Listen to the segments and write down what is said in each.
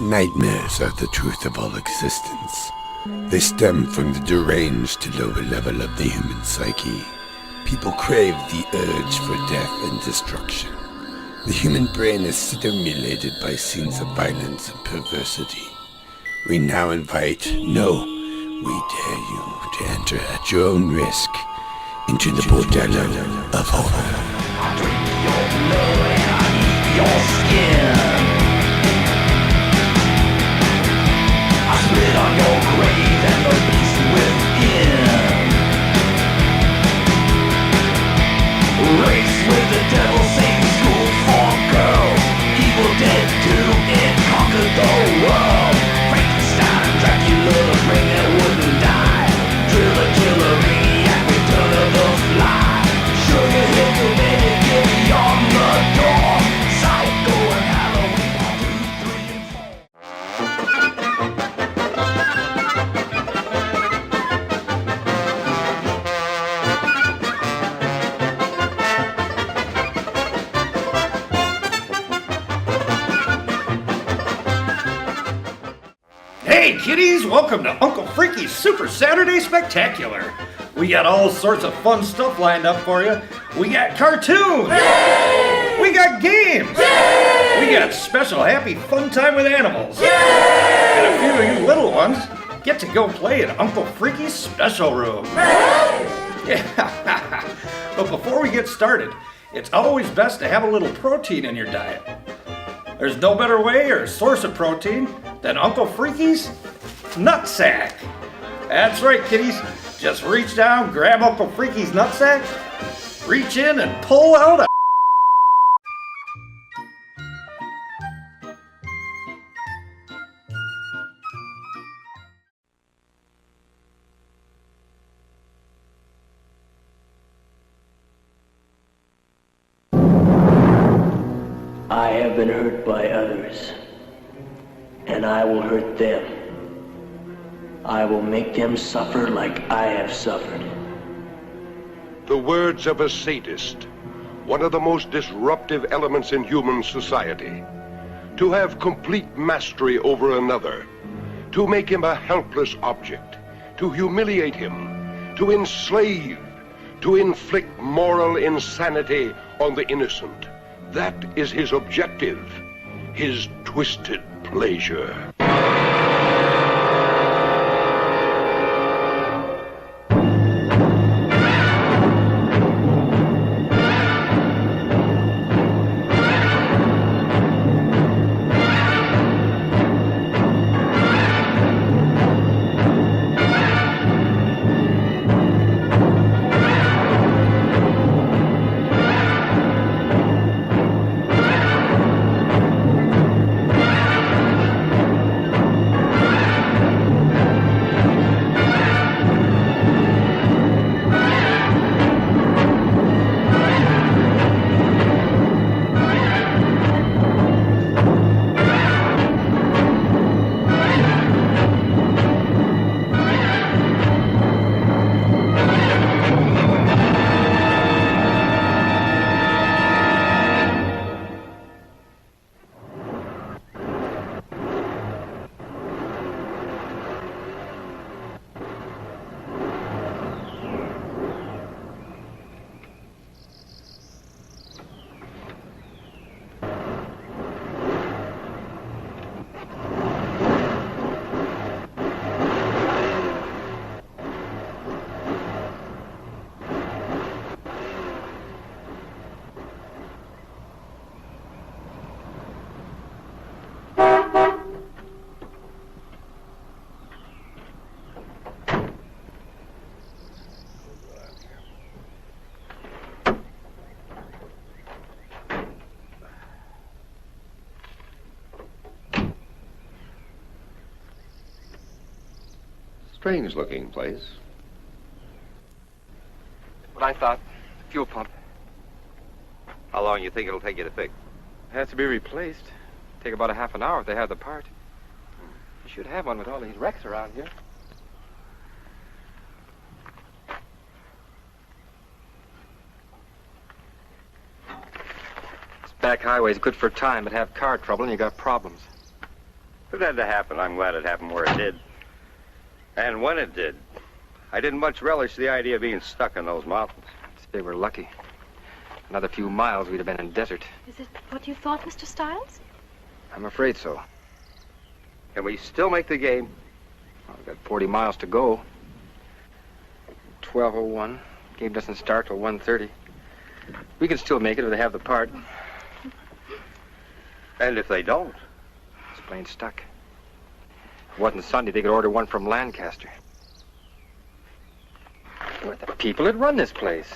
Nightmares are the truth of all existence. They stem from the deranged to lower level of the human psyche. People crave the urge for death and destruction. The human brain is stimulated by scenes of violence and perversity. We now invite, no, we dare you to enter at your own risk into the Bordello of horror. I drink your blood and I eat your skin. I spit on your grave and the beast within. Race with the devil, same school for girls. Evil Dead 2, it conquered the world. Frankenstein, Dracula, bring that wouldn't die. Driller, killer, maniac, return of the fly. Sugar hit the minute, get beyond the door. Psycho and Halloween, 1, 2, 3, and 4. Hey kiddies, welcome to Uncle Freaky's Super Saturday Spectacular. We got all sorts of fun stuff lined up for you. We got cartoons. Yay! We got games. Yay! We got special happy fun time with animals. Yay! And a few of you little ones get to go play in Uncle Freaky's special room. Yay! Yeah. But before we get started, it's always best to have a little protein in your diet. There's no better way or source of protein than Uncle Freaky's nutsack. That's right, kiddies. Just reach down, grab Uncle Freaky's nutsack, reach in and pull out a... I have been hurt by others, and I will hurt them. I will make them suffer like I have suffered. The words of a sadist, one of the most disruptive elements in human society. To have complete mastery over another, to make him a helpless object, to humiliate him, to enslave, to inflict moral insanity on the innocent. That is his objective, his twisted pleasure. Strange looking place. What I thought. Fuel pump. How long you think it'll take you to fix? It has to be replaced. Take about a half an hour if they have the part. You should have one with all these wrecks around here. This back highway's good for time, but have car trouble and you got problems. If it had to happen, I'm glad it happened where it did. And when it did. I didn't much relish the idea of being stuck in those mountains. They were lucky. Another few miles, we'd have been in desert. Is it what you thought, Mr. Stiles? I'm afraid so. Can we still make the game? Well, we've got 40 miles to go. 12:01. Game doesn't start till 1:30. We can still make it if they have the part. And if they don't? It's plain stuck. If it wasn't Sunday, they could order one from Lancaster. We're the people that run this place.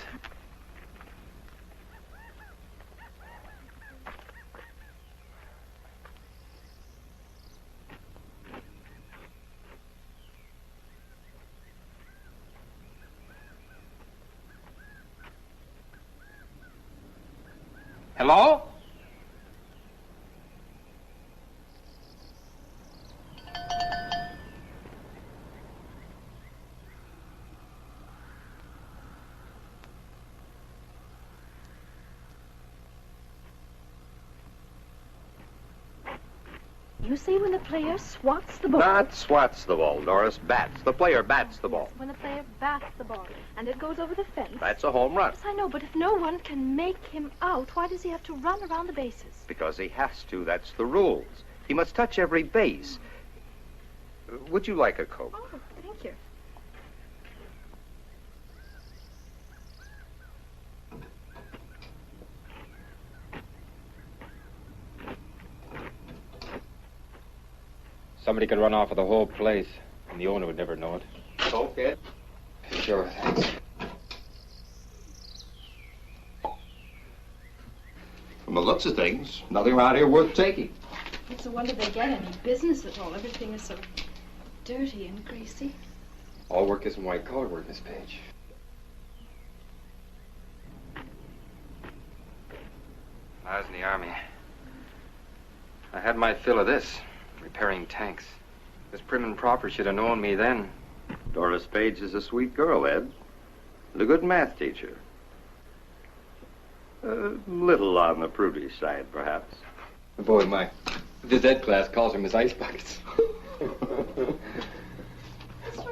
Hello? You say when the player swats the ball. Not swats the ball, Doris. Bats. The player bats the ball. Yes, when the player bats the ball and it goes over the fence. That's a home run. Yes, I know, but if no one can make him out, why does he have to run around the bases? Because he has to. That's the rules. He must touch every base. Would you like a Coke? Oh, thank you. Somebody could run off with the whole place, and the owner would never know it. Coke, Ed? Sure, thanks. From the looks of things, nothing around here worth taking. It's a wonder they get any business at all. Everything is so dirty and greasy. All work isn't white-collar work, Miss Page. I was in the Army. I had my fill of this, repairing tanks. This prim and proper should have known me then. Doris Page is a sweet girl, Ed. And a good math teacher. A little on the prudish side, perhaps. Boy, my this Ed class calls them his ice buckets. Mr.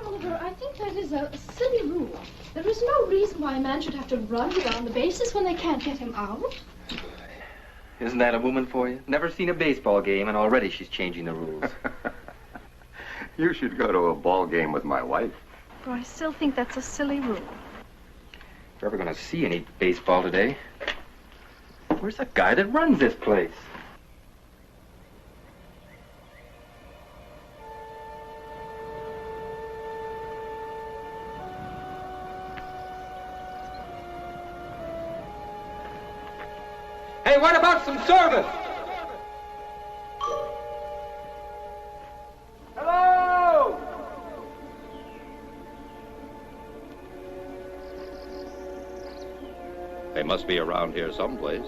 Oliver, I think that is a silly rule. There is no reason why a man should have to run around the bases when they can't get him out. Isn't that a woman for you? Never seen a baseball game, and already she's changing the rules. You should go to a ball game with my wife. But I still think that's a silly rule. If you're ever going to see any baseball today, where's the guy that runs this place? Hey, what about some service? Hello? They must be around here someplace.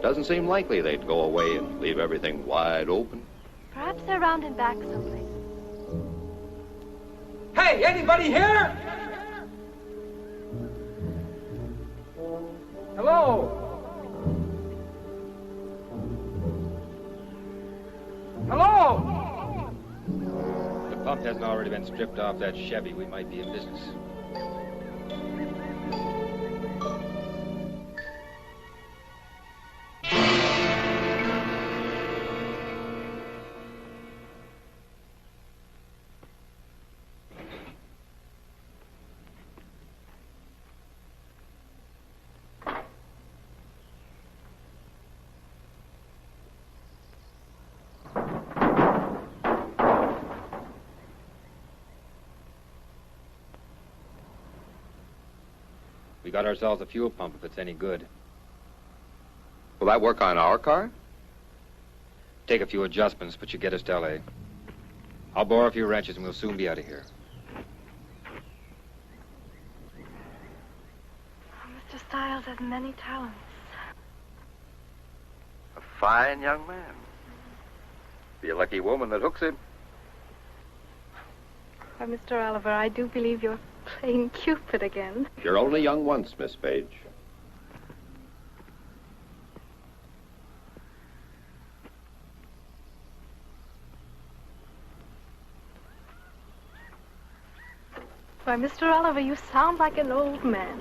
Doesn't seem likely they'd go away and leave everything wide open. Perhaps they're round and back someplace. Hey, anybody here? Hello? Hello? If the pump hasn't already been stripped off that Chevy, we might be in business. We got ourselves a fuel pump if it's any good. Will that work on our car? Take a few adjustments, but you get us to L.A. I'll borrow a few wrenches and we'll soon be out of here. Mr. Stiles has many talents. A fine young man. Be a lucky woman that hooks him. Why, Mr. Oliver, I do believe you're playing Cupid again. You're only young once, Miss Page. Why, Mr. Oliver, you sound like an old man.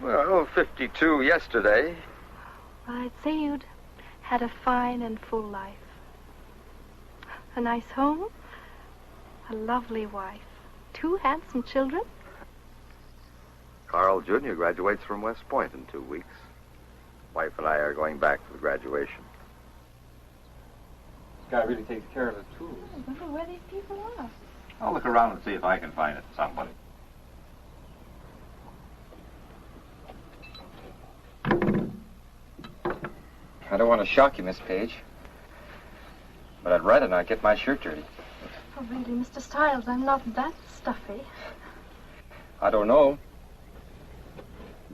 Well, 52 yesterday. Well, I'd say you'd had a fine and full life. A nice home, a lovely wife, 2 handsome children. Carl Jr. graduates from West Point in 2 weeks. Wife and I are going back for the graduation. This guy really takes care of his tools. I wonder where these people are. I'll look around and see if I can find it, somebody. I don't want to shock you, Miss Page, but I'd rather not get my shirt dirty. Oh, really, Mr. Stiles, I'm not that stuffy. I don't know.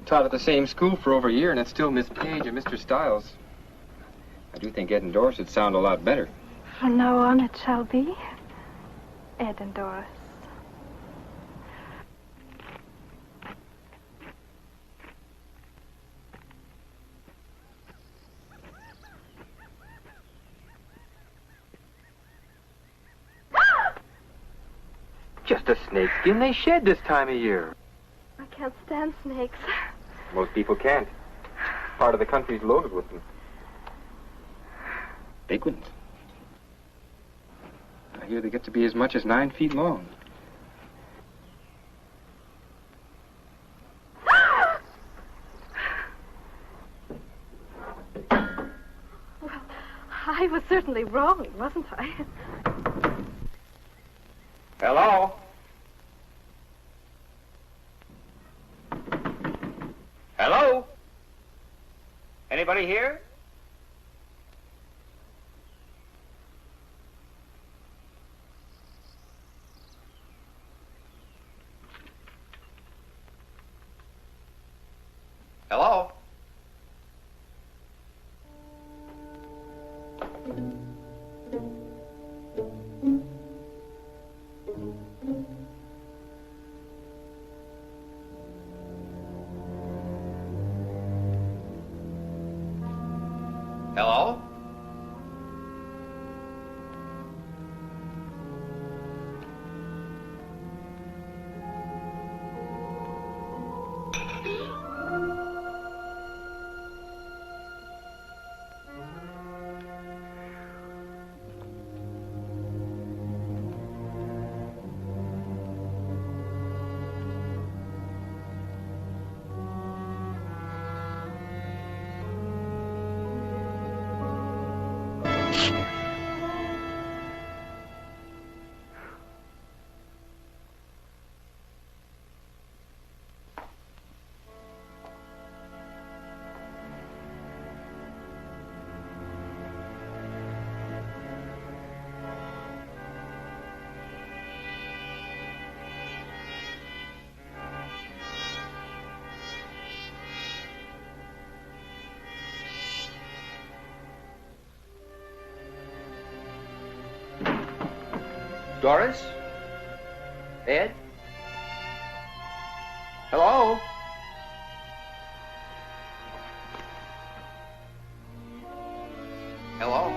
Taught at the same school for over a year, and it's still Miss Page and Mr. Stiles. I do think Ed and Doris would sound a lot better. From now on, it shall be Ed and Doris. Just a snakeskin they shed this time of year. I can't stand snakes. Most people can't. Part of the country's loaded with them. Big ones. I hear they get to be as much as 9 feet long. Well, I was certainly wrong, wasn't I? Hello? Hello? Anybody here? Hello? Hello? Doris? Ed? Hello? Hello?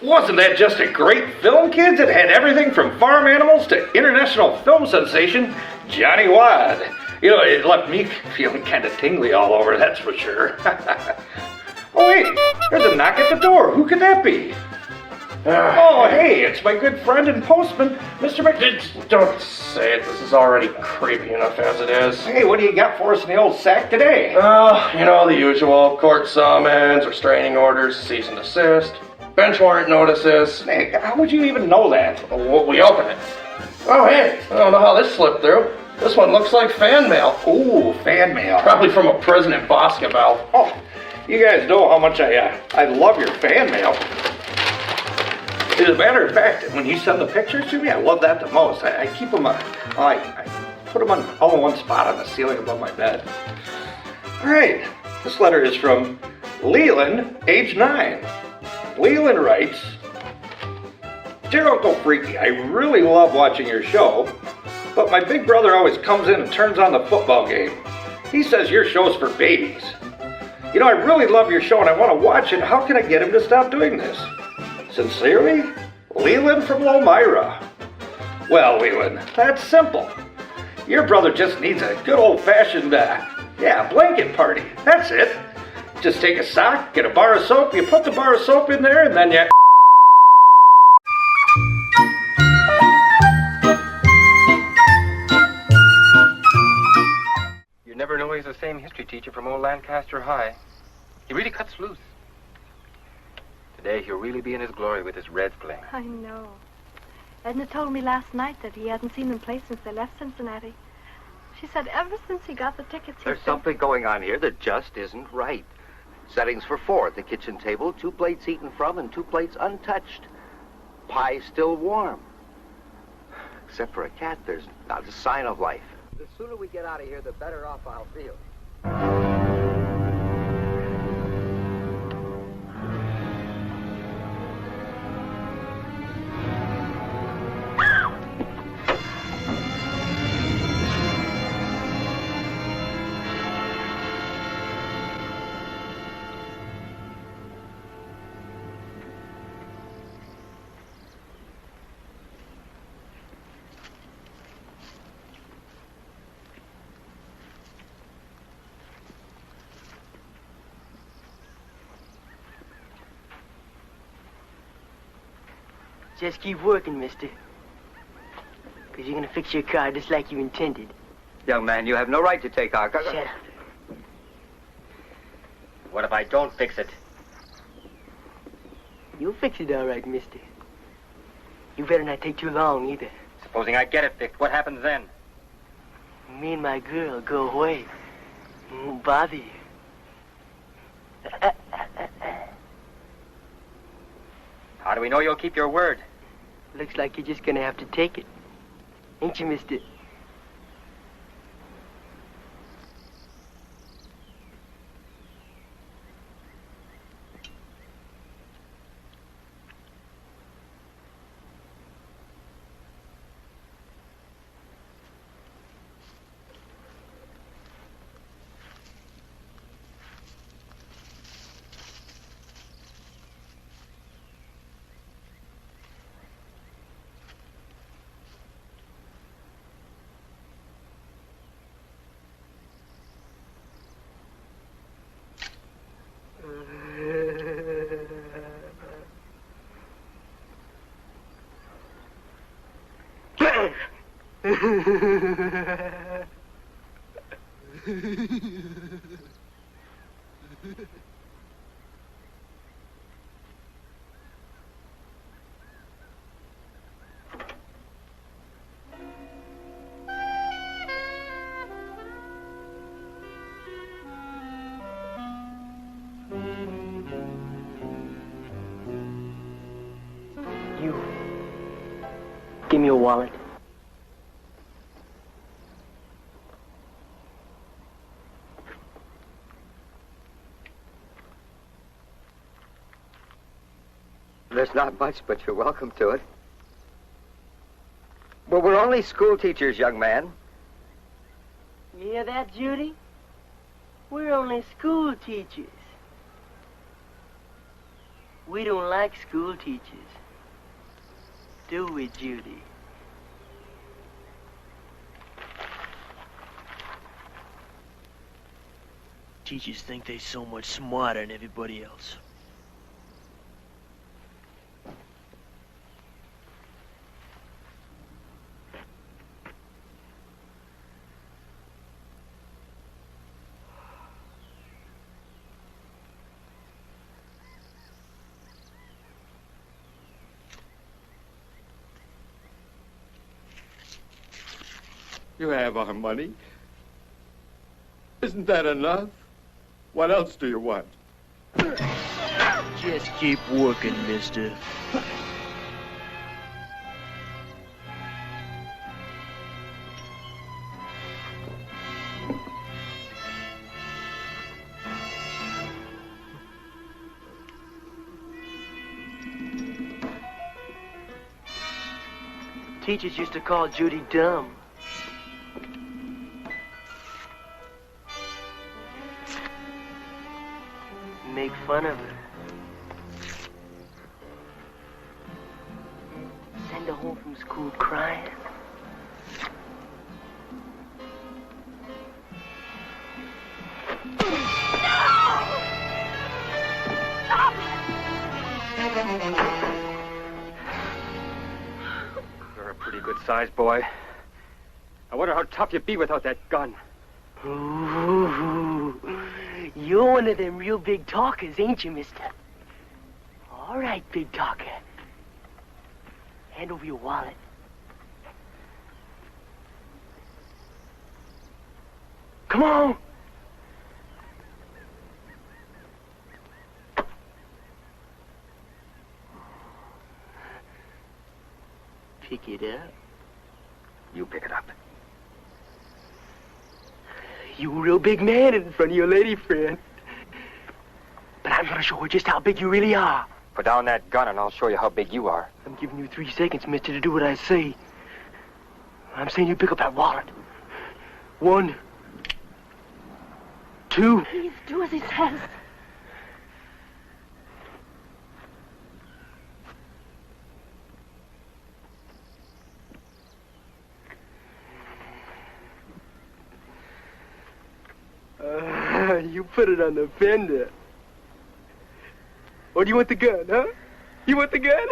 Wasn't that just a great film, kids? It had everything from farm animals to international film sensation Johnny Wad. You know, it left me feeling kind of tingly all over, that's for sure. Oh, wait, there's a knock at the door. Who could that be? Oh, hey, it's my good friend and postman, Mr. Don't say it. This is already creepy enough as it is. Hey, what do you got for us in the old sack today? Oh, you know, the usual. Court summons, restraining orders, cease and desist, bench warrant notices. Hey, how would you even know that? Well, we open it. Oh, hey, I don't know how this slipped through. This one looks like fan mail. Ooh, fan mail. Probably from a prison in Boscobel. Oh, you guys know how much I love your fan mail. As a matter of fact, when you send the pictures to me, I love that the most. I keep them, I put them all in one spot on the ceiling above my bed. All right, this letter is from Leland, age 9. Leland writes, Dear Uncle Freaky, I really love watching your show, but my big brother always comes in and turns on the football game. He says your show's for babies. You know, I really love your show and I want to watch it. How can I get him to stop doing this? Sincerely, Leland from Lomira. Well, Leland, that's simple. Your brother just needs a good old-fashioned, blanket party. That's it. Just take a sock, get a bar of soap, you put the bar of soap in there, and then you... You never know he's the same history teacher from old Lancaster High. He really cuts loose. Today he'll really be in his glory with his red flame. I know. Edna told me last night that he hadn't seen them play since they left Cincinnati. She said ever since he got the tickets, There's something going on here that just isn't right. Settings for 4 at the kitchen table, 2 plates eaten from and 2 plates untouched. Pie still warm. Except for a cat, there's not a sign of life. The sooner we get out of here, the better off I'll feel. Just keep working, mister. Because you're going to fix your car just like you intended. Young man, you have no right to take our car. Shut up. What if I don't fix it? You'll fix it all right, mister. You better not take too long, either. Supposing I get it fixed, what happens then? Me and my girl go away. Won't bother you. How do we know you'll keep your word? Looks like you're just going to have to take it. Ain't you, mister? You give me your wallet. There's not much, but you're welcome to it. Well, we're only school teachers, young man. You hear that, Judy? We're only school teachers. We don't like school teachers. Do we, Judy? Teachers think they're so much smarter than everybody else. You have our money. Isn't that enough? What else do you want? Just keep working, mister. Teachers used to call Judy dumb. Make fun of her. Send her home from school crying. You're a pretty good sized boy. I wonder how tough you'd be without that gun. Ooh, you're one of them real big talkers, ain't you, mister? All right, big talker. Hand over your wallet. Come on! Pick it up. You pick it up. You a real big man in front of your lady friend. But I'm gonna show her just how big you really are. Put down that gun and I'll show you how big you are. I'm giving you 3 seconds, mister, to do what I say. I'm saying you pick up that wallet. 1, 2. Please do as he says. You put it on the fender. Or do you want the gun, huh? You want the gun?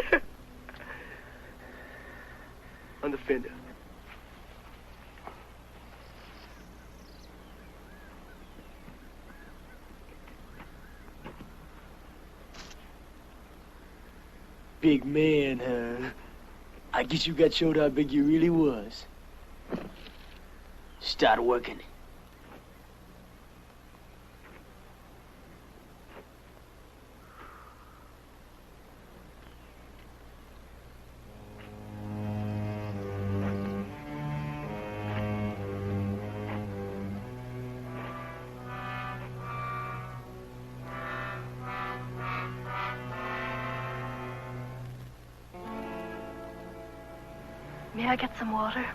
On the fender. Big man, huh? I guess you got showed how big you really was. Start working. May I get some water?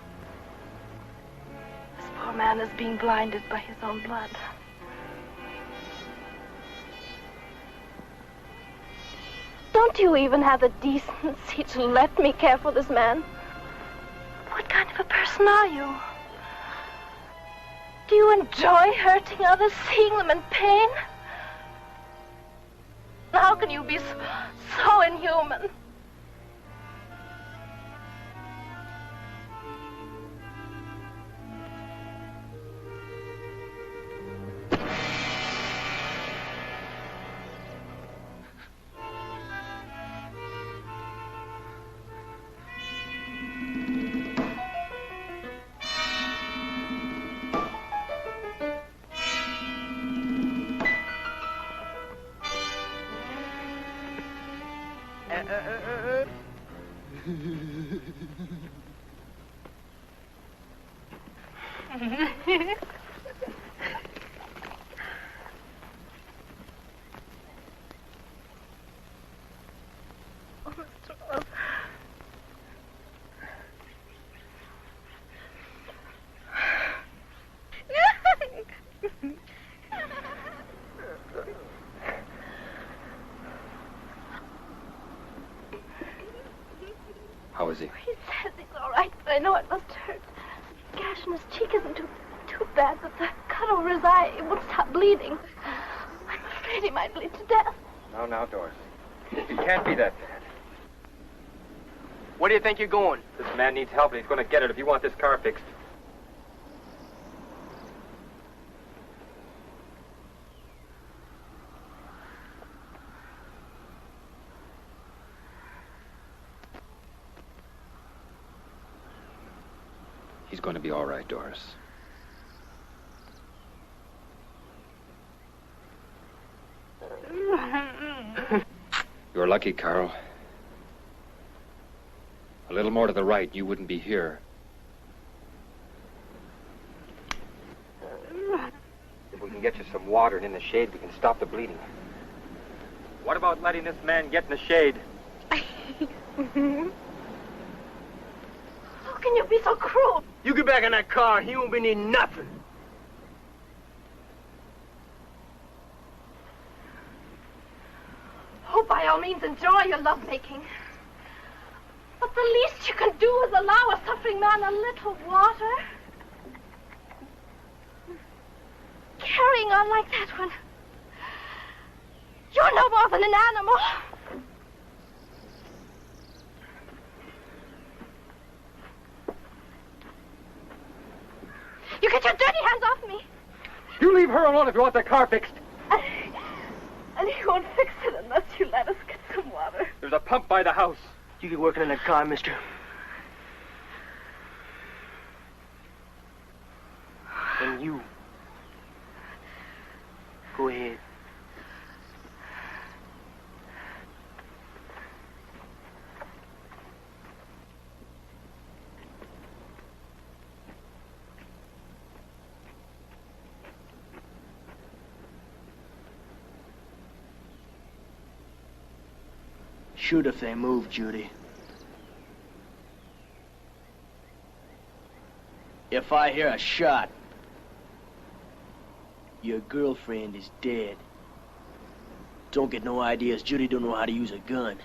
This poor man is being blinded by his own blood. Don't you even have the decency to let me care for this man? What kind of a person are you? Do you enjoy hurting others, seeing them in pain? How can you be so inhuman? How is he? He says he's all right, but I know it must hurt. The gash in his cheek isn't too bad, but the cut over his eye, it won't stop bleeding. I'm afraid he might bleed to death. Now, Doris. He can't be that bad. Where do you think you're going? This man needs help and he's going to get it if you want this car fixed. He's going to be all right, Doris. You're lucky, Carl. A little more to the right, you wouldn't be here. If we can get you some water and in the shade, we can stop the bleeding. What about letting this man get in the shade? You get back in that car, he won't be needing nothing. Oh, by all means, enjoy your lovemaking. But the least you can do is allow a suffering man a little water. Carrying on like that when you're no more than an animal. You get your dirty hands off me. You leave her alone if you want that car fixed. And you won't fix it unless you let us get some water. There's a pump by the house. You get working in that car, mister. And you. Go ahead. Shoot if they move, Judy. If I hear a shot, your girlfriend is dead. Don't get no ideas. Judy don't know how to use a gun.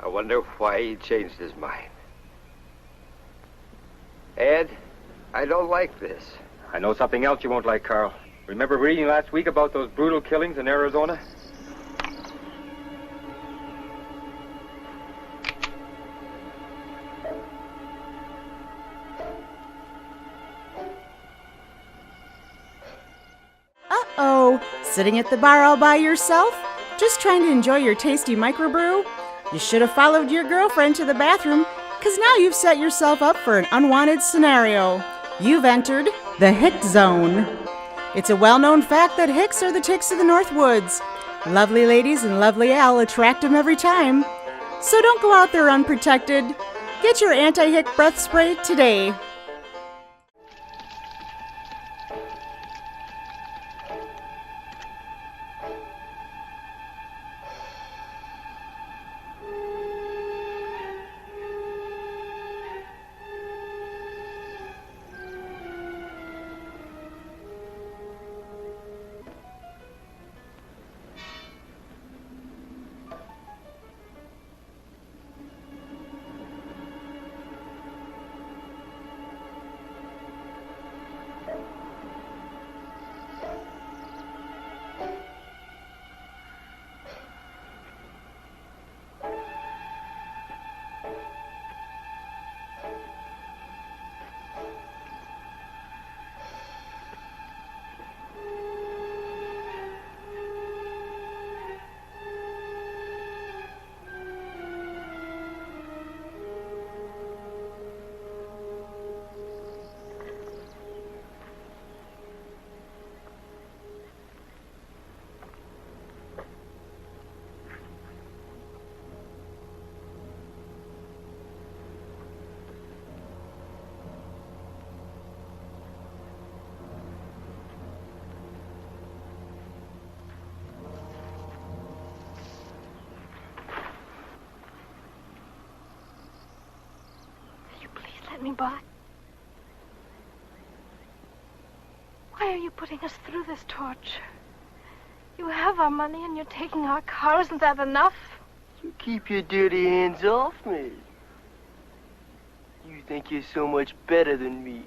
I wonder why he changed his mind. Ed, I don't like this. I know something else you won't like, Carl. Remember reading last week about those brutal killings in Arizona? Uh-oh, sitting at the bar all by yourself? Just trying to enjoy your tasty microbrew? You should have followed your girlfriend to the bathroom, because now you've set yourself up for an unwanted scenario. You've entered the Hick Zone. It's a well-known fact that Hicks are the ticks of the North Woods. Lovely ladies and lovely Al attract them every time. So don't go out there unprotected. Get your anti-Hick breath spray today. Let me by. Why are you putting us through this torture? You have our money and you're taking our car. Isn't that enough? You keep your dirty hands off me. You think you're so much better than me.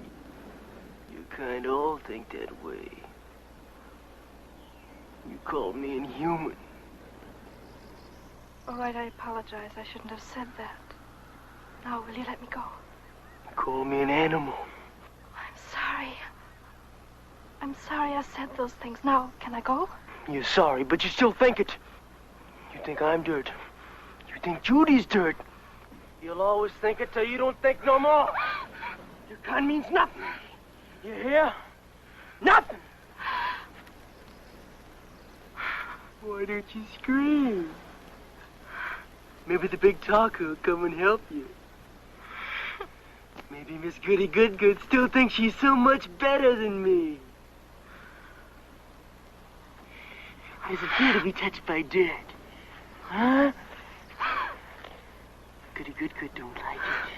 You kind of all think that way. You called me inhuman. All right, I apologize. I shouldn't have said that. Now, will you let me go? You called me an animal. I'm sorry. I'm sorry I said those things. Now, can I go? You're sorry, but you still think it. You think I'm dirt. You think Judy's dirt. You'll always think it till you don't think no more. Your gun means nothing. You hear? Nothing. Why don't you scream? Maybe the big talker will come and help you. Maybe Miss Goody Good still thinks she's so much better than me. How does it feel to be touched by dirt? Huh? Goody Good don't like it.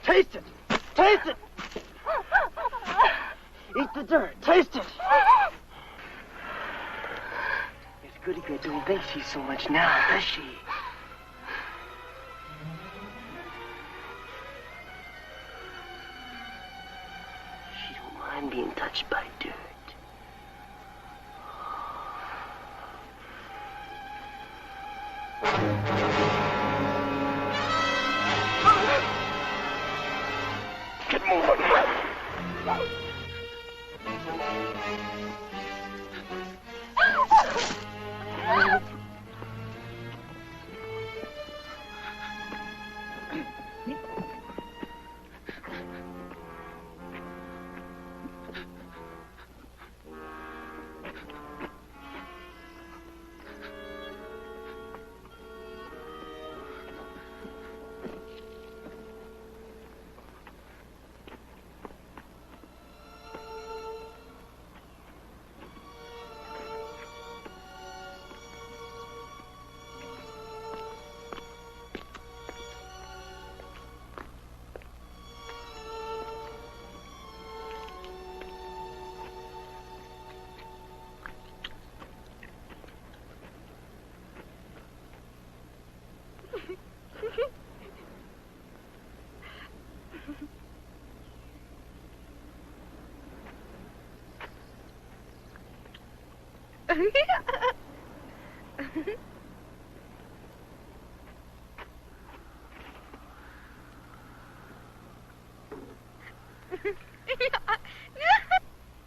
Taste it! Taste it! Eat the dirt. Taste it! Miss Goody Good don't think she's so much now, does she? She don't mind being touched by dirt. Get moving.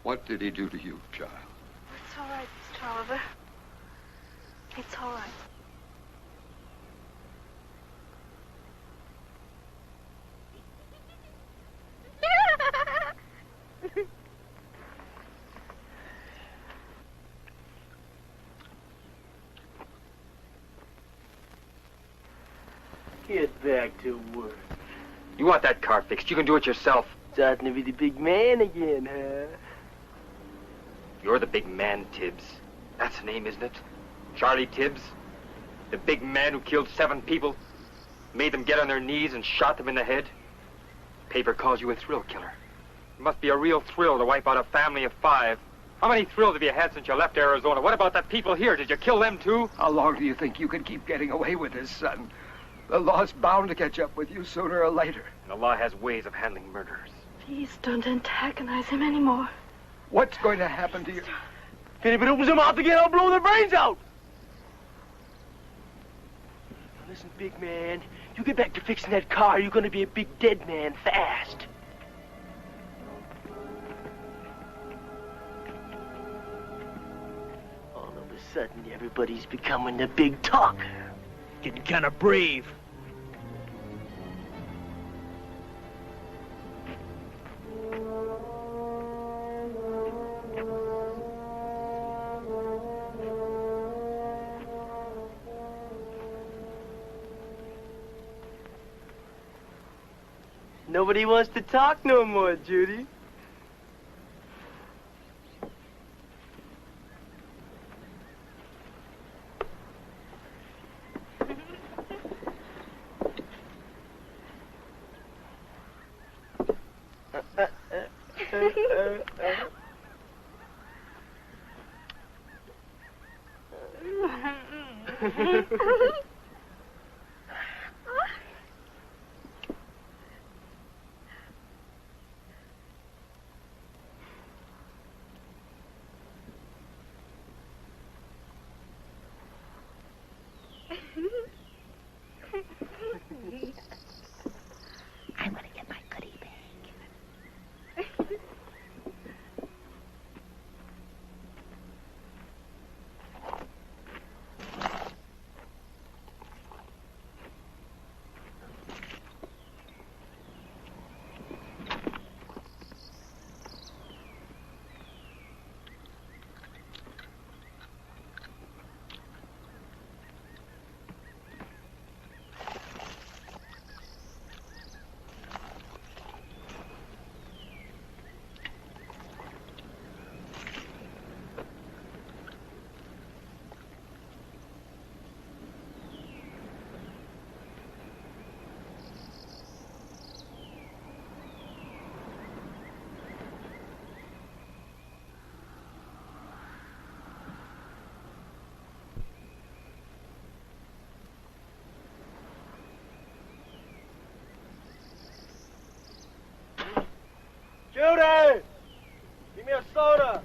What did he do to you, child? It's all right, Mr. Oliver. It's all right. Get back to work. You want that car fixed? You can do it yourself. Starting to be the big man again, huh? You're the big man, Tibbs. That's the name, isn't it? Charlie Tibbs? The big man who killed 7 people, made them get on their knees and shot them in the head? Paper calls you a thrill killer. It must be a real thrill to wipe out a family of 5. How many thrills have you had since you left Arizona? What about the people here? Did you kill them too? How long do you think you can keep getting away with this, son? The law's bound to catch up with you sooner or later. And the law has ways of handling murderers. Please don't antagonize him anymore. What's going to happen to you? If anybody opens their mouth again, I'll blow their brains out! Now listen, big man, you get back to fixing that car, you're gonna be a big dead man fast. All of a sudden, everybody's becoming the big talker. Getting kind of brave. Nobody wants to talk no more, Judy. I'm gonna get my goodie bag. Judy! Give me a soda!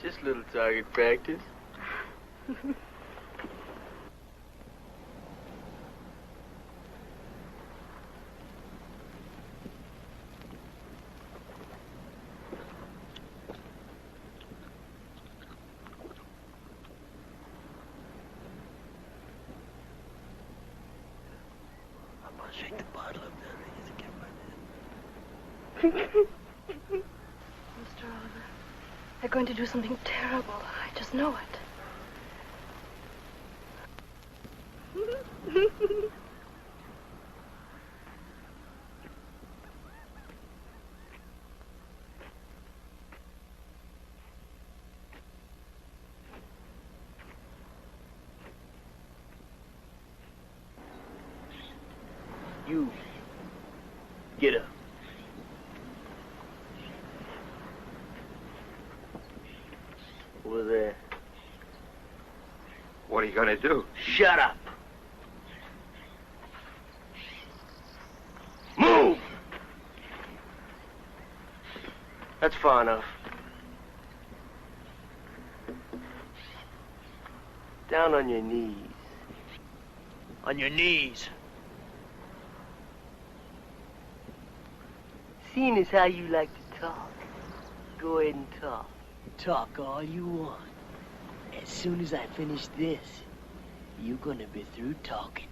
Just a little target practice. Shake the bottle up there. Mr. Oliver, they're going to do something terrible. I just know it. You. Get up. Over there. What are you gonna do? Shut up. Move! That's far enough. Down on your knees. On your knees. Seeing as how you like to talk, go ahead and talk. Talk all you want. As soon as I finish this, you're gonna be through talking.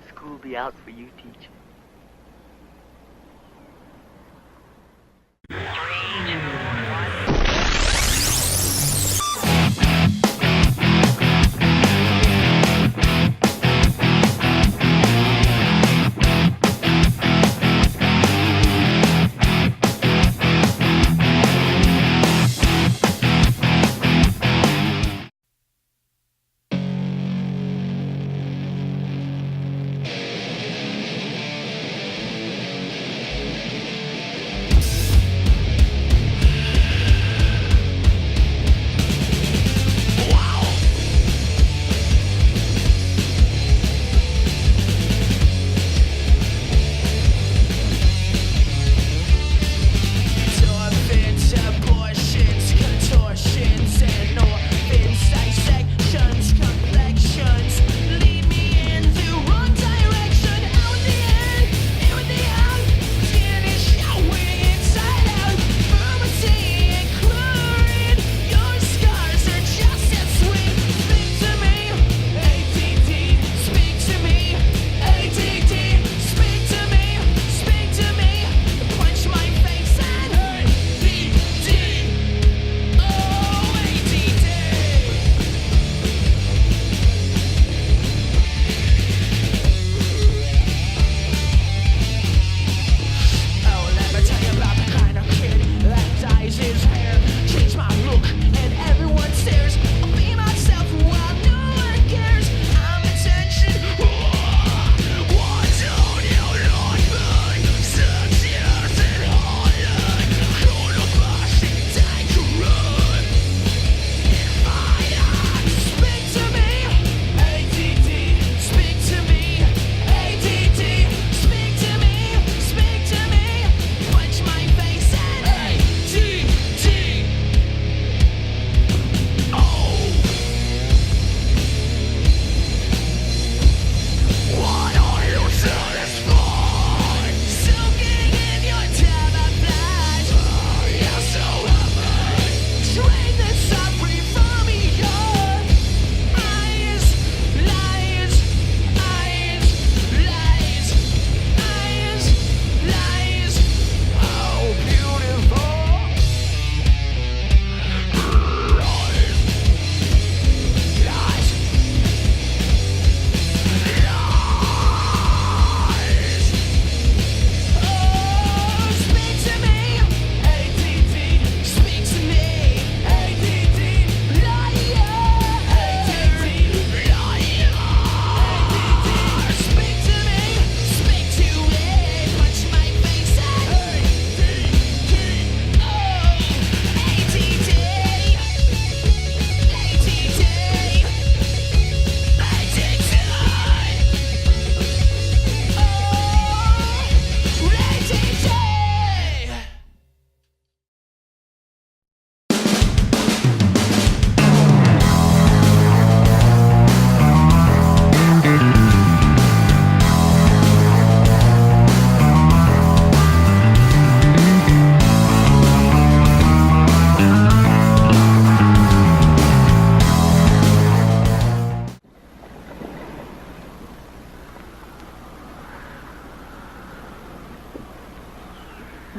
School'll be out for you, teacher.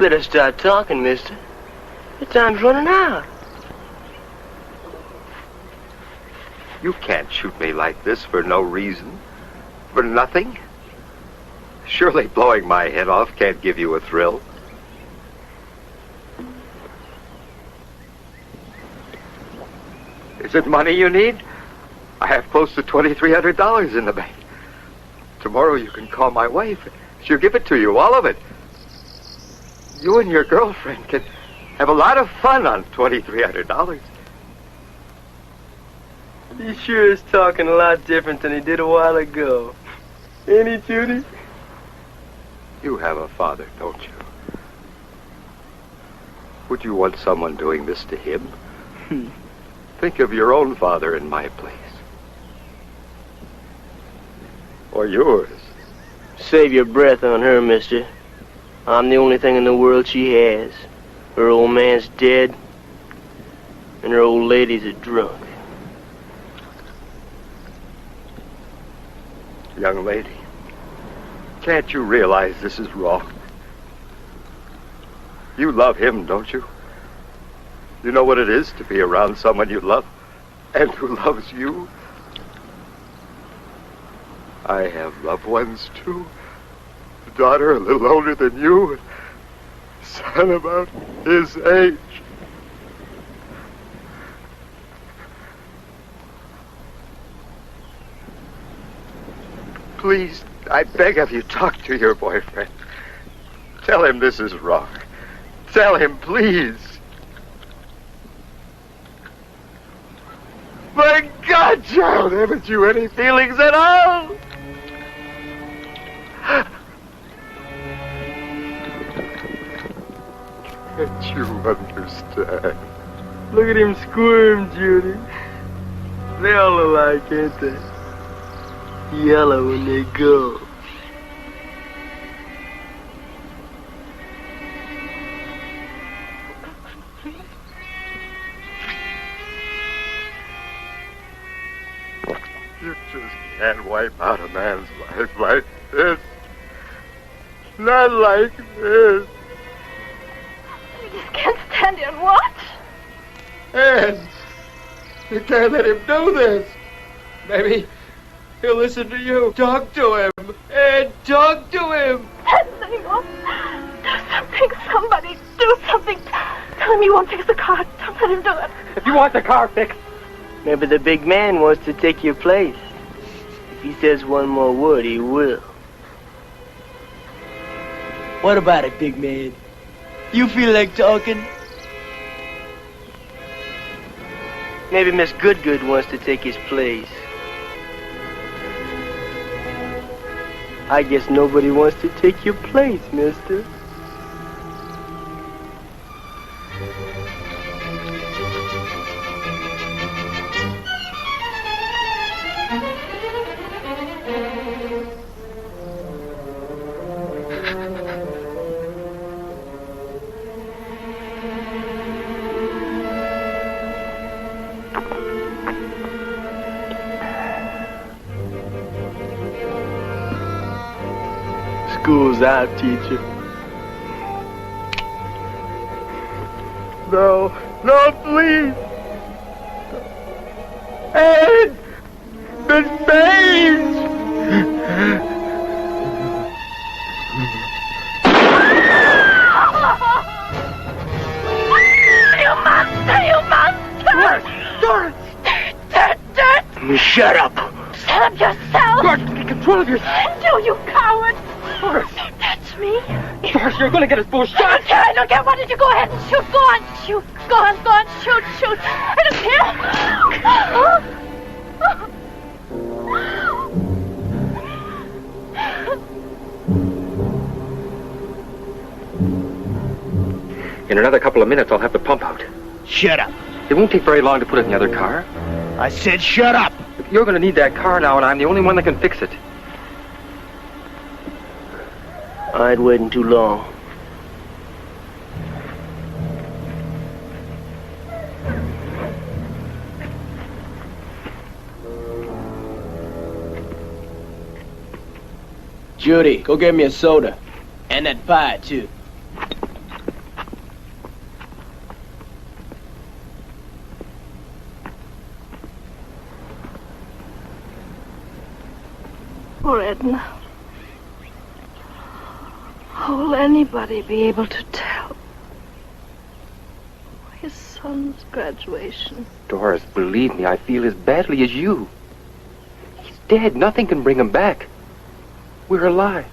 better start talking, mister. The time's running out. You can't shoot me like this for no reason. For nothing. Surely blowing my head off can't give you a thrill. Is it money you need? I have close to $2,300 in the bank. Tomorrow you can call my wife. She'll give it to you, all of it. You and your girlfriend can have a lot of fun on $2,300. He sure is talking a lot different than he did a while ago. Ain't he, Judy? You have a father, don't you? Would you want someone doing this to him? Think of your own father in my place. Or yours. Save your breath on her, mister. I'm the only thing in the world she has. Her old man's dead, and her old lady's a drunk. Young lady, can't you realize this is wrong? You love him, don't you? You know what it is to be around someone you love and who loves you? I have loved ones, too. A daughter a little older than you, a son about his age. Please, I beg of you, talk to your boyfriend. Tell him this is wrong. Tell him, please. My God, child, haven't you any feelings at all? Can't you understand? Look at him squirm, Judy. They all alike, ain't they? Yellow when they go. You just can't wipe out a man's life like this. Not like this. You just can't stand here and watch. Ed, you can't let him do this. Maybe he'll listen to you. Talk to him. Ed, talk to him. Ed, anyone, do something. Somebody, do something. Tell him you won't fix the car. Don't let him do it. If you want the car fixed, maybe the big man wants to take your place. If he says one more word, he will. What about it, big man? You feel like talking? Maybe Miss Goodgood wants to take his place. I guess nobody wants to take your place, mister. School's out, teacher. No, no, please. Ed! The spades! You monster! You monster! Doris! Dirt! Shut up! Shut up yourself! Doris, get control of yourself! Do you coward! Doris! That's me! Doris, you're gonna get us both shot! I don't care! Why did you go ahead and shoot? Go on, shoot! Go on, shoot! I don't care! In another couple of minutes, I'll have the pump out. Shut up. It won't take very long to put it in the other car. I said shut up. You're gonna need that car now, and I'm the only one that can fix it. I ain't waiting too long. Judy, go get me a soda. And that pie, too. Poor Edna. How will anybody be able to tell? His son's graduation. Doris, believe me, I feel as badly as you. He's dead. Nothing can bring him back. We're alive.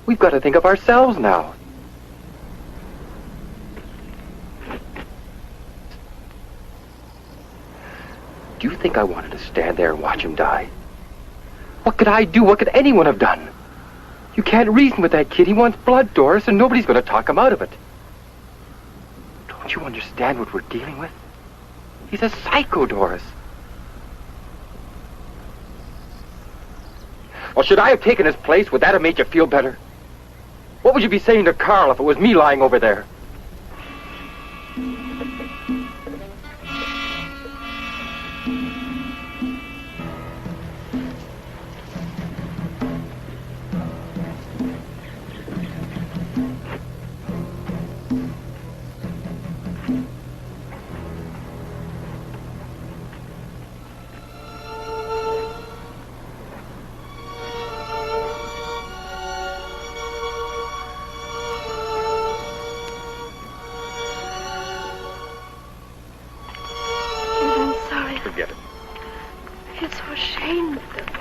We've got to think of ourselves now. Do you think I wanted to stand there and watch him die? What could I do? What could anyone have done? You can't reason with that kid. He wants blood, Doris, and nobody's going to talk him out of it. Don't you understand what we're dealing with? He's a psycho, Doris. Well, should I have taken his place? Would that have made you feel better? What would you be saying to Carl if it was me lying over there?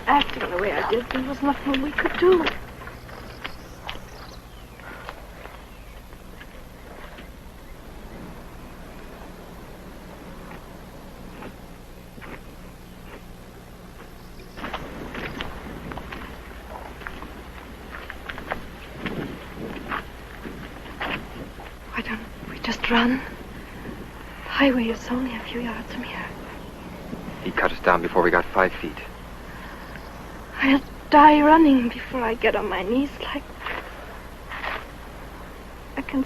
Acting the way I did, there was nothing we could do. Why don't we just run? The highway is only a few yards from here. He cut us down before we got 5 feet. I'll die running before I get on my knees like... I can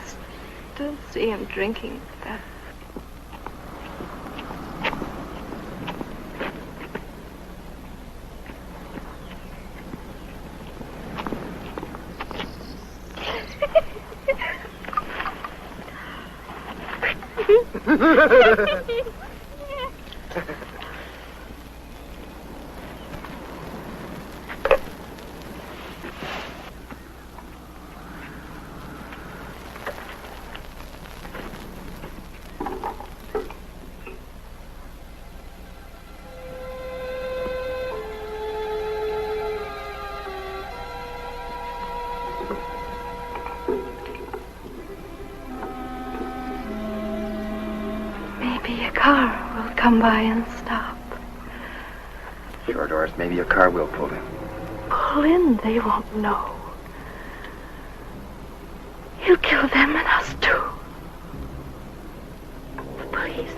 still see him drinking that. Come by and stop. Sure, Doris, maybe a car will pull in. Pull in? They won't know. He'll kill them and us too. The police.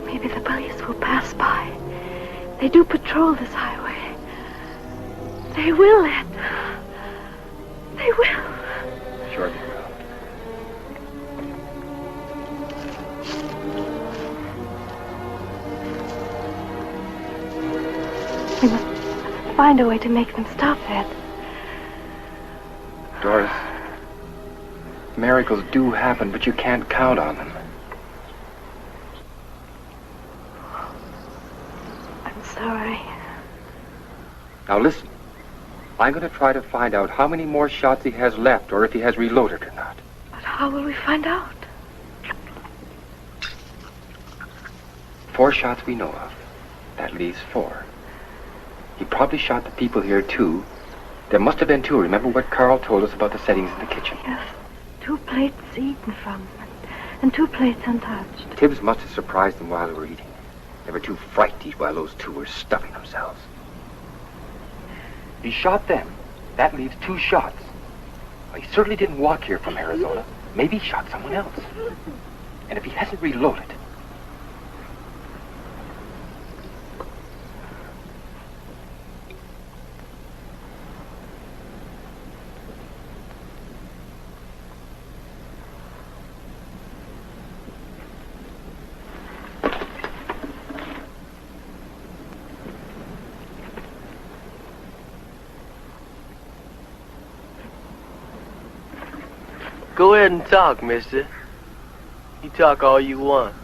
Maybe the police will pass by. They do patrol this highway. They will, Ed. They will. Sure they will. We must find a way to make them stop, Ed. Doris, miracles do happen, but you can't count on them. I'm sorry. Now listen. I'm going to try to find out how many more shots he has left, or if he has reloaded or not. But how will we find out? 4 shots we know of. That leaves 4. He probably shot the people here, too. There must have been 2. Remember what Carl told us about the settings in the kitchen? Yes. 2 plates eaten from, and 2 plates untouched. Tibbs must have surprised them while they were eating. They were too frightened to eat while those 2 were stuffing themselves. He shot them. That leaves 2 shots. Well, he certainly didn't walk here from Arizona. Maybe he shot someone else. And if he hasn't reloaded... Go ahead and talk, mister. You talk all you want.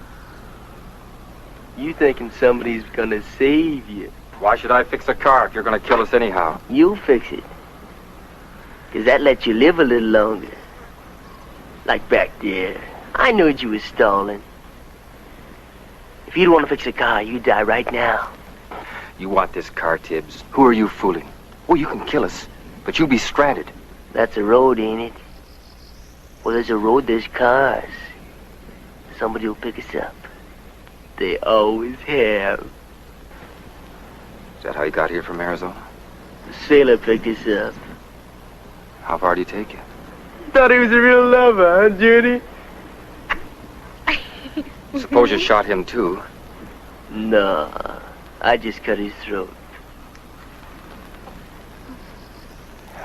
You thinking somebody's gonna save you. Why should I fix a car if you're going to kill us anyhow? You'll fix it. 'Cause that lets you live a little longer. Like back there. I knew you was stalling. If you'd want to fix a car, you'd die right now. You want this car, Tibbs. Who are you fooling? Oh, you can kill us, but you'll be stranded. That's a road, ain't it? Well, there's a road, there's cars. Somebody will pick us up. They always have. Is that how you got here from Arizona? The sailor picked us up. How far do you take you? Thought he was a real lover, huh, Judy? Suppose you shot him, too. No, I just cut his throat.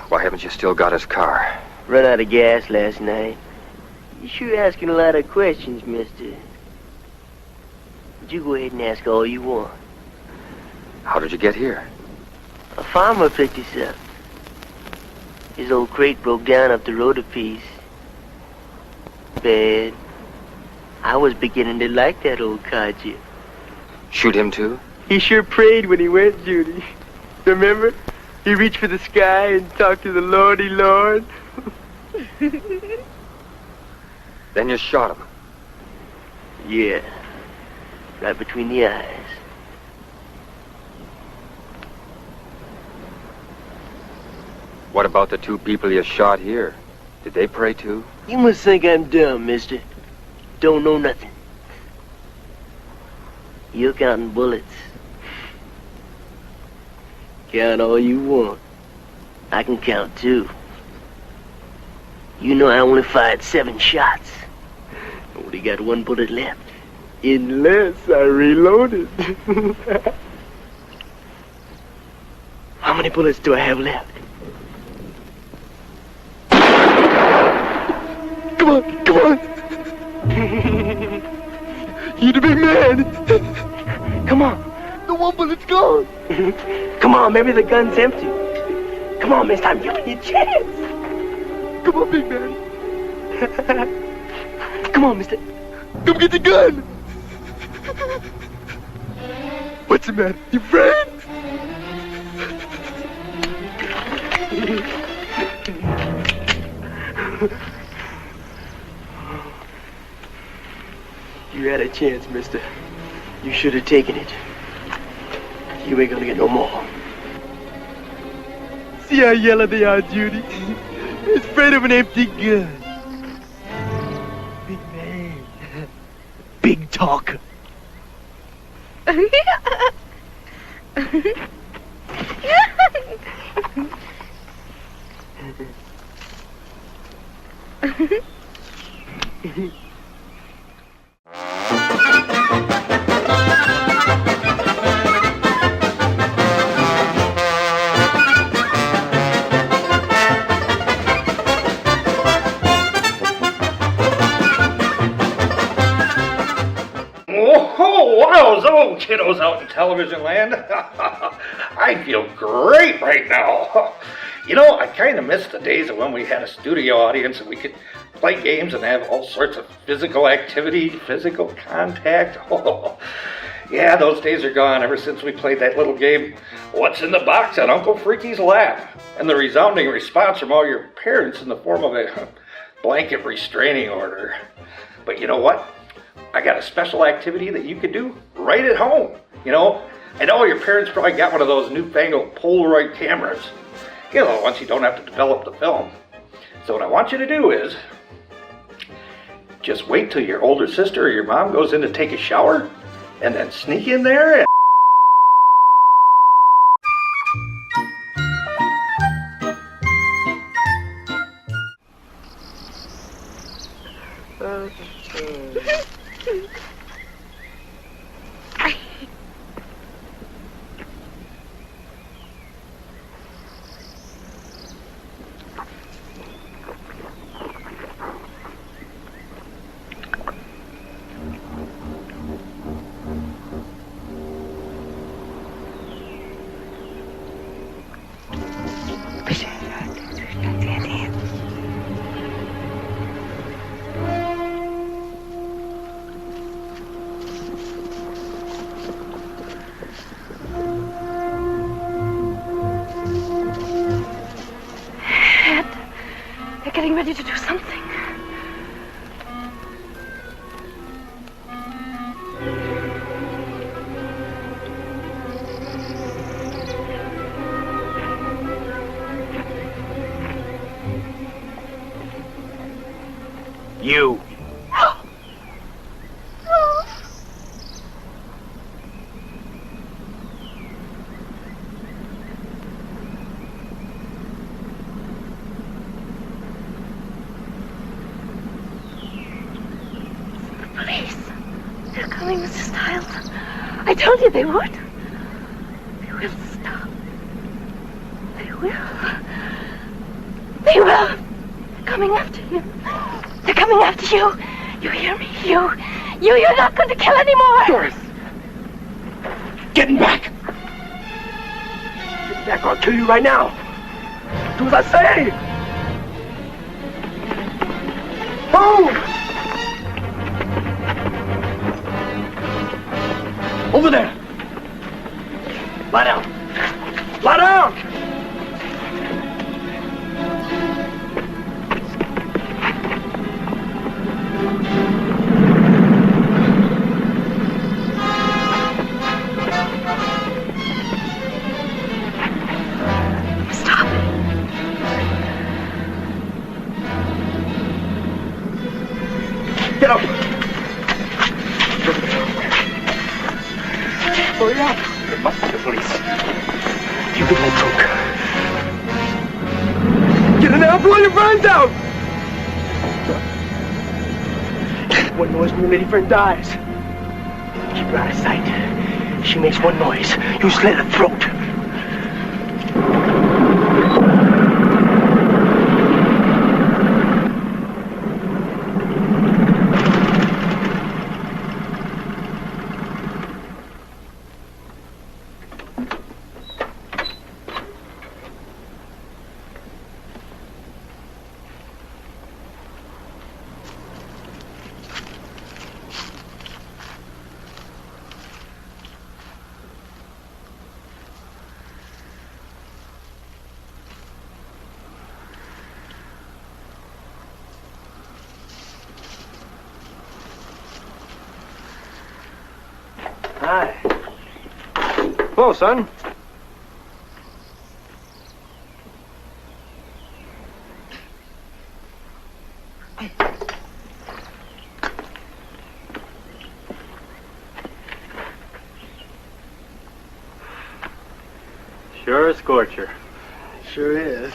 Why haven't you still got his car? Run out of gas last night. You sure asking a lot of questions, mister. But you go ahead and ask all you want. How did you get here? A farmer picked us up. His old crate broke down up the road a piece. Bad. I was beginning to like that old codger. Shoot him, too? He sure prayed when he went, Judy. Remember? He reached for the sky and talked to the Lordy Lord. Then you shot him? Yeah. Right between the eyes. What about the 2 people you shot here? Did they pray, too? You must think I'm dumb, mister. Don't know nothing. You're counting bullets. Count all you want. I can count, too. You know I only fired 7 shots. Only got 1 bullet left. Unless I reloaded. How many bullets do I have left? Come on, come on! You the big man! Come on, the 1 bullet's gone! Come on, maybe the gun's empty. Come on, mister, I'm giving you a chance! Come on, big man! Come on, mister! Come get the gun! What's the matter, you friend? You had a chance, mister. You should have taken it. You ain't gonna get no more. See how yellow they are, Judy? It's afraid of an empty gun. Big man. Big talker. Oh, wowzo, kiddos out in television land. I feel great right now. You know, I kind of miss the days of when we had a studio audience and we could play games and have all sorts of physical activity, physical contact. Oh, yeah, those days are gone ever since we played that little game, What's in the Box, on Uncle Freaky's lap, and the resounding response from all your parents in the form of a blanket restraining order. But you know what? I got a special activity that you could do right at home. You know, I know your parents probably got one of those newfangled Polaroid cameras. You know, once you don't have to develop the film. So what I want you to do is, just wait till your older sister or your mom goes in to take a shower, and then sneak in there and... ready to do something. You. They're coming, Mr. Stiles. I told you they would. They will stop. They will. They will. They're coming after you. They're coming after you. You hear me? You're not going to kill anymore. Doris. Getting back. Get back or I'll kill you right now. Do as I say. Move. Over there! Lie down! Lie down! Stop. Get up! Hurry up! It must be the police. You get in the trunk. Get in there and blow your brains out! One noise when your lady friend dies. Keep her out of sight. If she makes one noise, you slit her throat. Hi. Hello, son. Sure a scorcher. Sure is.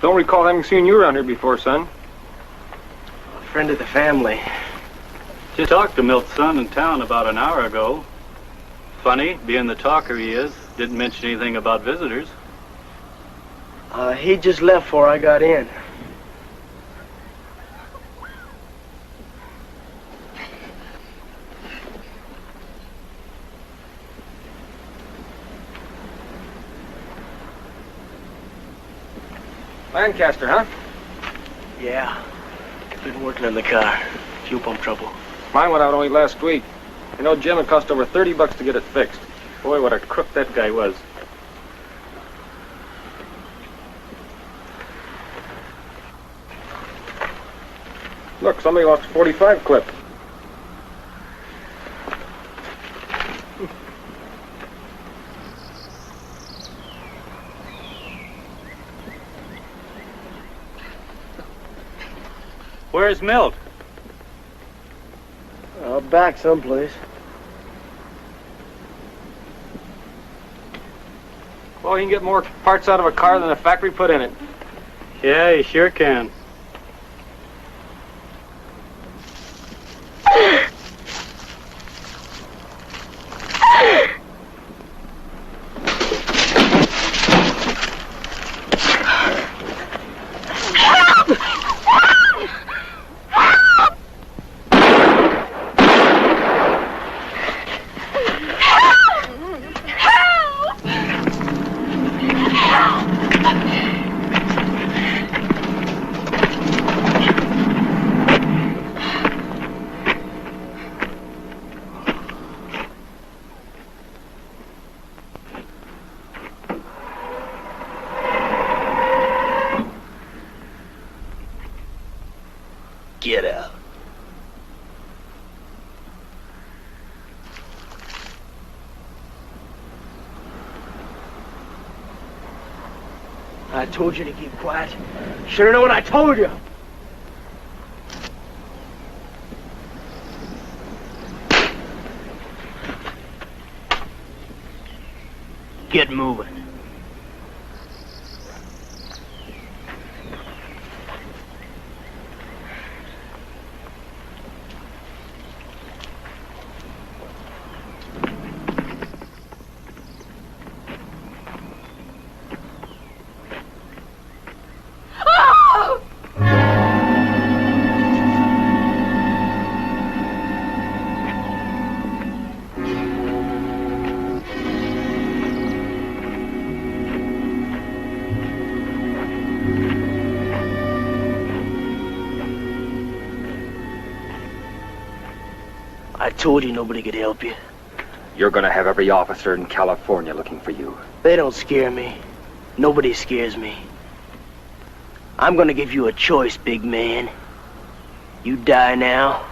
Don't recall having seen you around here before, son. A friend of the family. Just talked to Milt's son in town about an hour ago. Funny, being the talker he is, didn't mention anything about visitors. He just left before I got in. Lancaster, huh? Yeah. Been working on the car. Fuel pump trouble. Mine went out only last week. You know, Jim, it cost over $30 to get it fixed. Boy, what a crook that guy was. Look, somebody lost a 45 clip. Where's Milt? Back someplace. Well, you can get more parts out of a car than the factory put in it. Yeah, you sure can. I told you to keep quiet. Should've known what I told you. Get moving. I told you nobody could help you. You're gonna have every officer in California looking for you. They don't scare me. Nobody scares me. I'm gonna give you a choice, big man. You die now,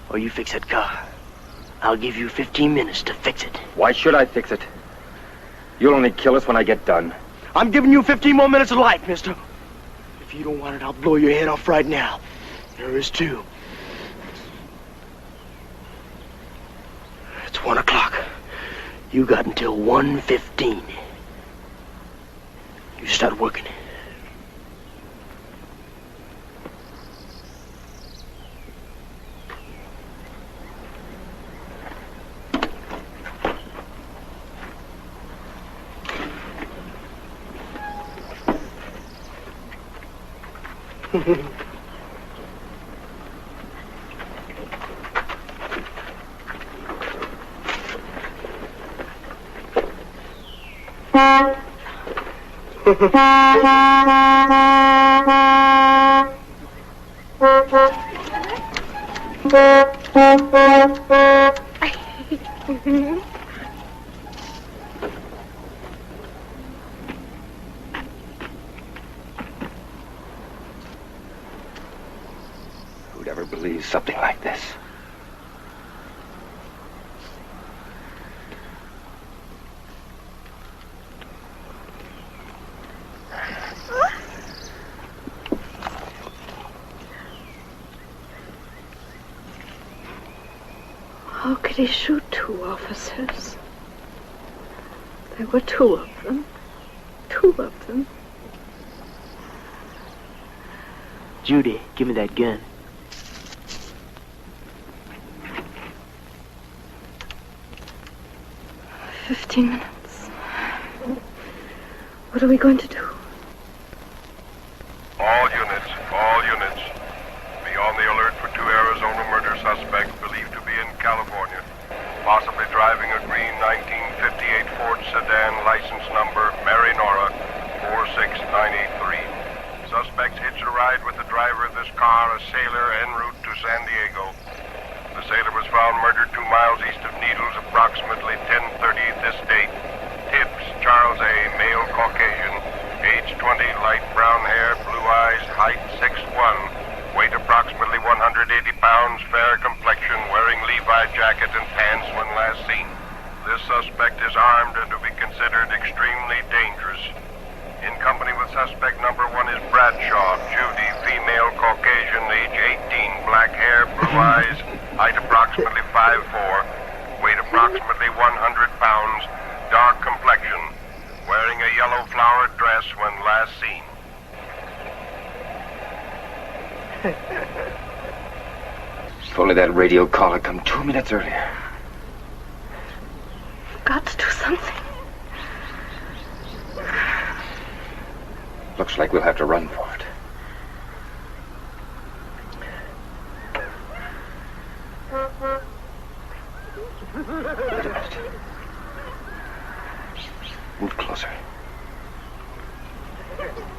or you fix that car. I'll give you 15 minutes to fix it. Why should I fix it? You'll only kill us when I get done. I'm giving you 15 more minutes of life, mister. If you don't want it, I'll blow your head off right now. There is two. It's 1 o'clock. You got until 1:15. You start working. Who'd ever believe something like this? How could he shoot two officers? There were two of them. Two of them. Judy, give me that gun. "15 minutes. What are we going to do?" All units. Be on the alert for two Arizona murder suspects believed to be in California. Possibly driving a green 1958 Ford sedan, license number Mary Nora 46983. Suspects hitched a ride with the driver of this car, a sailor, en route to San Diego. The sailor was found murdered 2 miles east of Needles, approximately 10:30 this date. Tibbs, Charles A., male Caucasian, age 20, light brown hair, blue eyes, height 6'1", weight approximately 180 pounds, fair complexion, wearing Levi jacket and pants when last seen. This suspect is armed and to be considered extremely dangerous. In company with suspect number 1 is Bradshaw, Judy, female Caucasian, age 18, black hair, blue eyes, height approximately 5'4", weight approximately 100 pounds, dark complexion, wearing a yellow flowered dress when last seen. If only that radio call had come 2 minutes earlier. We've got to do something. Looks like we'll have to run for it. Wait a minute. Move closer.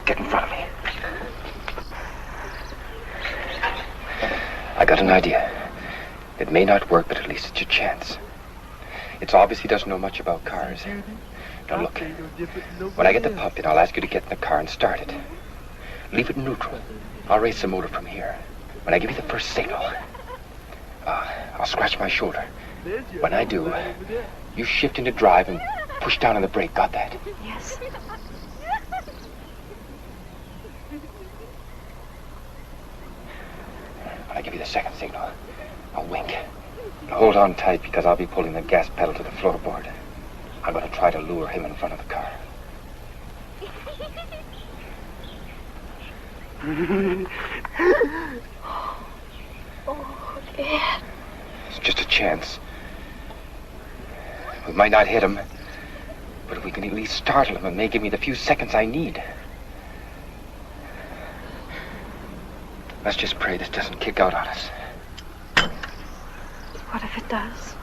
Get in front of me. I got an idea. It may not work, but at least it's your chance. It obviously doesn't know much about cars. Now look, when I get the pump in, I'll ask you to get in the car and start it. Leave it in neutral. I'll race the motor from here. When I give you the first signal, I'll scratch my shoulder. When I do, you shift into drive and push down on the brake. Got that? Yes. I give you the second signal, a wink. Hold on tight because I'll be pulling the gas pedal to the floorboard. I'm going to try to lure him in front of the car. Oh, Ed. It's just a chance. We might not hit him, but if we can at least startle him, it may give me the few seconds I need. Let's just pray this doesn't kick out on us. What if it does?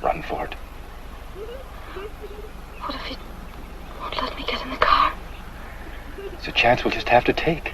Run for it. What if he won't let me get in the car? It's a chance we'll just have to take.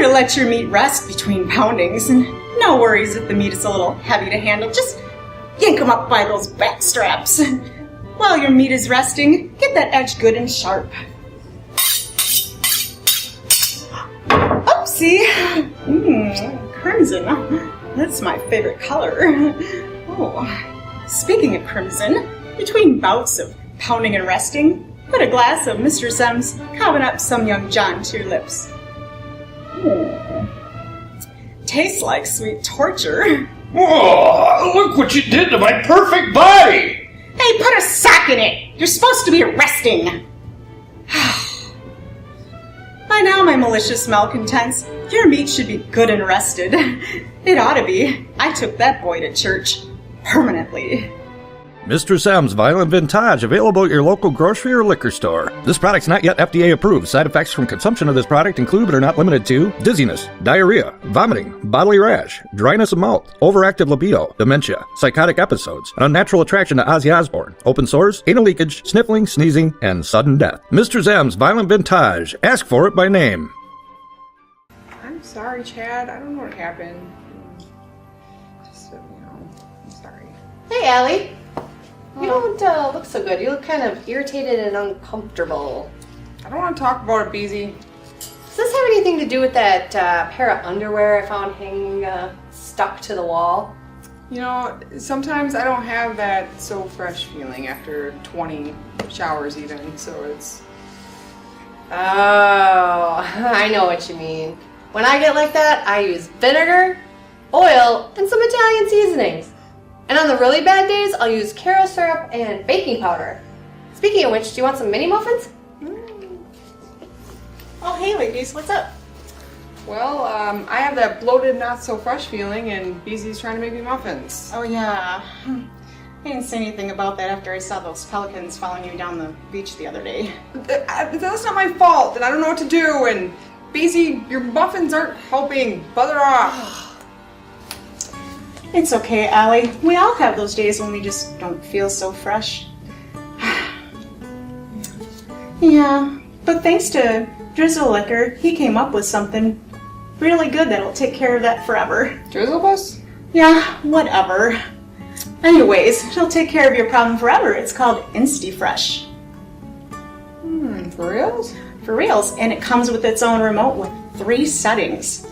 Let your meat rest between poundings, and no worries if the meat is a little heavy to handle. Just yank them up by those back straps. While your meat is resting, get that edge good and sharp. Oopsie! Crimson. That's my favorite color. Oh, speaking of crimson, between bouts of pounding and resting, put a glass of Mistress M's Cauvinup Some Young John to your lips. Tastes like sweet torture. Oh, look what you did to my perfect body! Hey, put a sock in it! You're supposed to be resting! By now, my malicious malcontents, your meat should be good and rested. It ought to be. I took that boy to church. Permanently. Mistress M's Violent Vintage, available at your local grocery or liquor store. This product's not yet FDA approved. Side effects from consumption of this product include but are not limited to dizziness, diarrhea, vomiting, bodily rash, dryness of mouth, overactive libido, dementia, psychotic episodes, an unnatural attraction to Ozzy Osbourne, open sores, anal leakage, sniffling, sneezing, and sudden death. Mistress M's Violent Vintage. Ask for it by name. I'm sorry, Chad. I don't know what happened. Just, I'm sorry. Hey, Allie. You don't look so good. You look kind of irritated and uncomfortable. I don't want to talk about it, Beezy. Does this have anything to do with that pair of underwear I found hanging stuck to the wall? You know, sometimes I don't have that so fresh feeling after 20 showers even, so it's... Oh, I know what you mean. When I get like that, I use vinegar, oil, and some Italian seasonings. And on the really bad days, I'll use Caro syrup and baking powder. Speaking of which, do you want some mini muffins? Oh, hey ladies, what's up? Well, I have that bloated, not so fresh feeling, and Beezy's trying to make me muffins. Oh yeah. I didn't say anything about that after I saw those pelicans following you down the beach the other day. That's not my fault, and I don't know what to do, and Beezy, your muffins aren't helping. Bother off. It's okay, Allie. We all have those days when we just don't feel so fresh. Yeah, but thanks to Drizzle Liquor, he came up with something really good that'll take care of that forever. Drizzle Bus? Yeah, whatever. Anyways, it'll take care of your problem forever. It's called Insti-Fresh. For reals? For reals, and it comes with its own remote with 3 settings.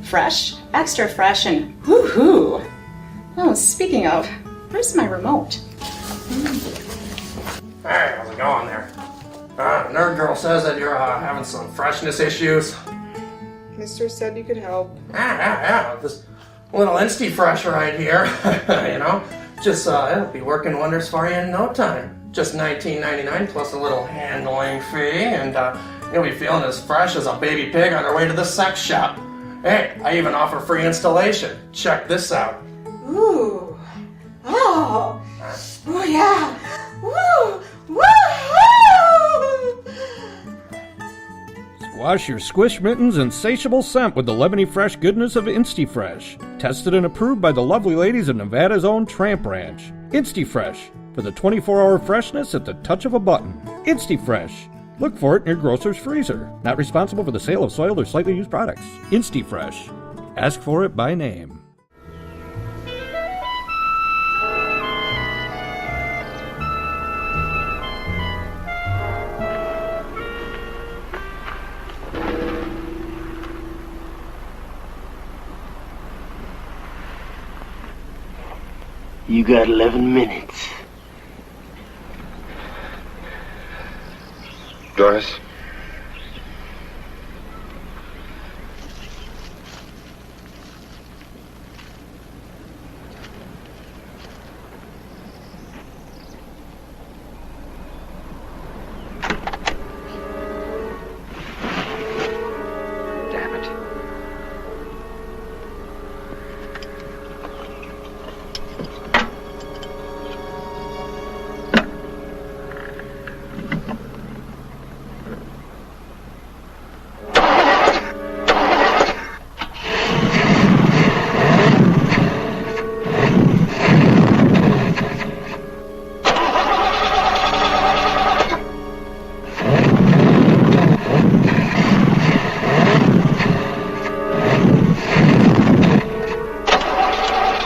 Fresh, extra fresh, and woohoo! Oh, speaking of, where's my remote? Hey, how's it going there? Nerd Girl says that you're having some freshness issues. Mistress said you could help. Yeah, this little Insti-Fresh right here, you know, just it'll be working wonders for you in no time. Just $19.99 plus a little handling fee, and you'll be feeling as fresh as a baby pig on her way to the sex shop. Hey, I even offer free installation. Check this out. Ooh. Oh. Oh, yeah. Woo. Woo. Wash your squish mitten's insatiable scent with the lemony fresh goodness of InstiFresh. Tested and approved by the lovely ladies of Nevada's own Tramp Ranch. InstiFresh, for the 24-hour freshness at the touch of a button. InstiFresh. Look for it in your grocer's freezer. Not responsible for the sale of soiled or slightly used products. InstiFresh. Ask for it by name. You got 11 minutes. Doris? Damn it.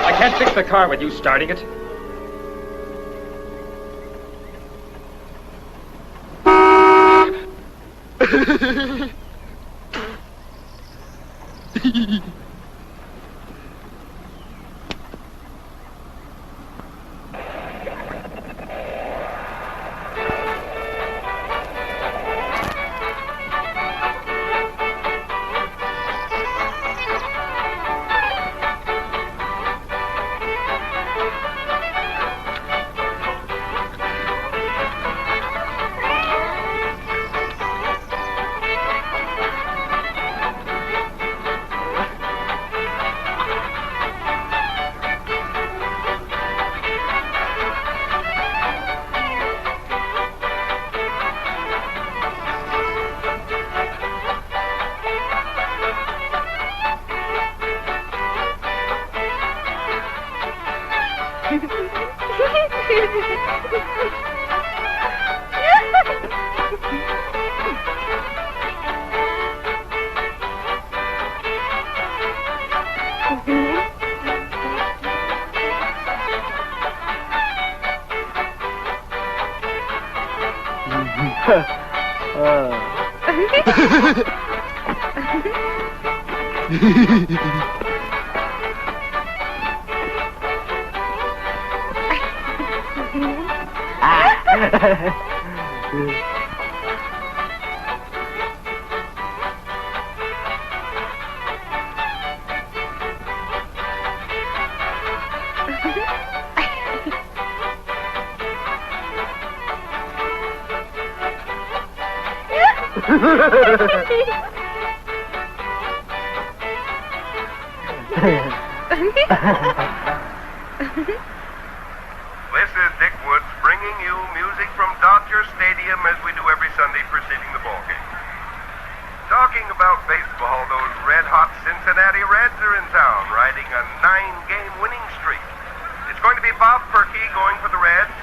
I can't fix the car with you starting it. This is Dick Woods bringing you music from Dodger Stadium as we do every Sunday preceding the ball game. Talking about baseball, those red-hot Cincinnati Reds are in town, riding a 9-game winning streak. It's going to be Bob Perky going for the Reds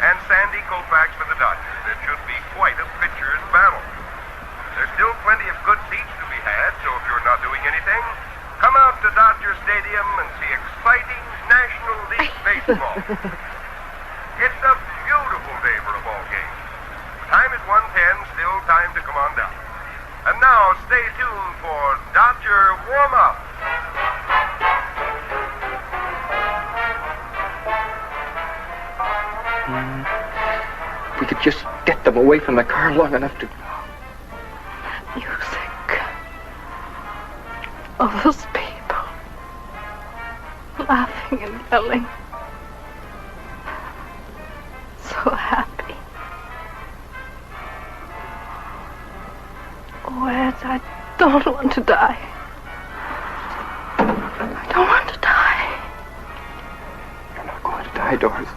and Sandy Koufax for the Dodgers. It should be quite a pitcher's battle. There's still plenty of good seats to be had, so if you're not doing anything, come out to Dodger Stadium and see exciting National League baseball. It's a beautiful day for a ball game. Time is 1:10, still time to come on down. And now, stay tuned for Dodger Warm-Up. If we could just get them away from the car long enough to... Music. All those people. Laughing and yelling. So happy. Oh, Ed, I don't want to die. I don't want to die. You're not going to die, Doris.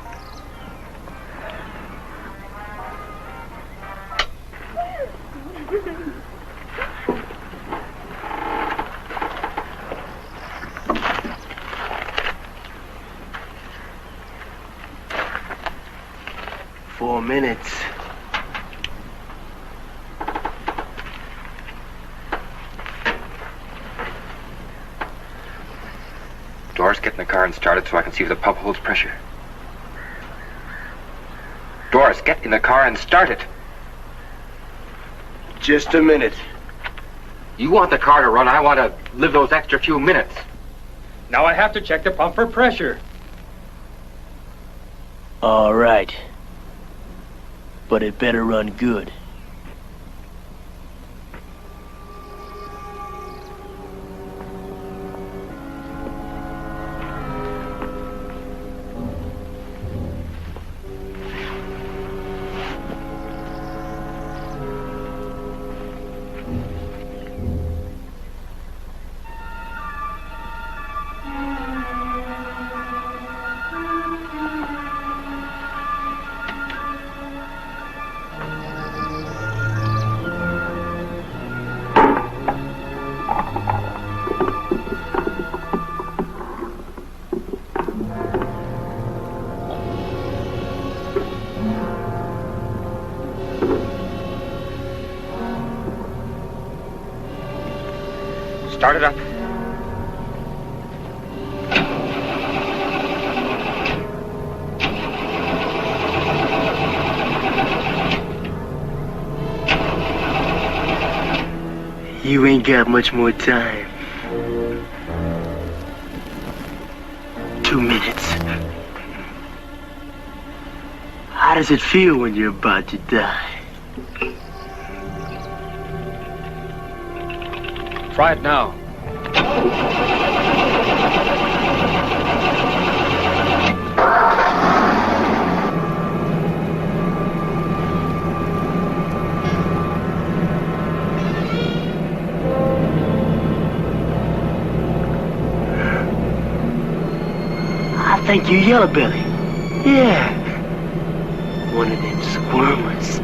4 minutes. Doris, get in the car and start it so I can see if the pump holds pressure. Doris, get in the car and start it. Just a minute. You want the car to run, I want to live those extra few minutes. Now I have to check the pump for pressure. All right. But it better run good. Start it up. You ain't got much more time. 2 minutes. How does it feel when you're about to die? Try it now. I think you Yellow Belly. Yeah. One of them squirmers.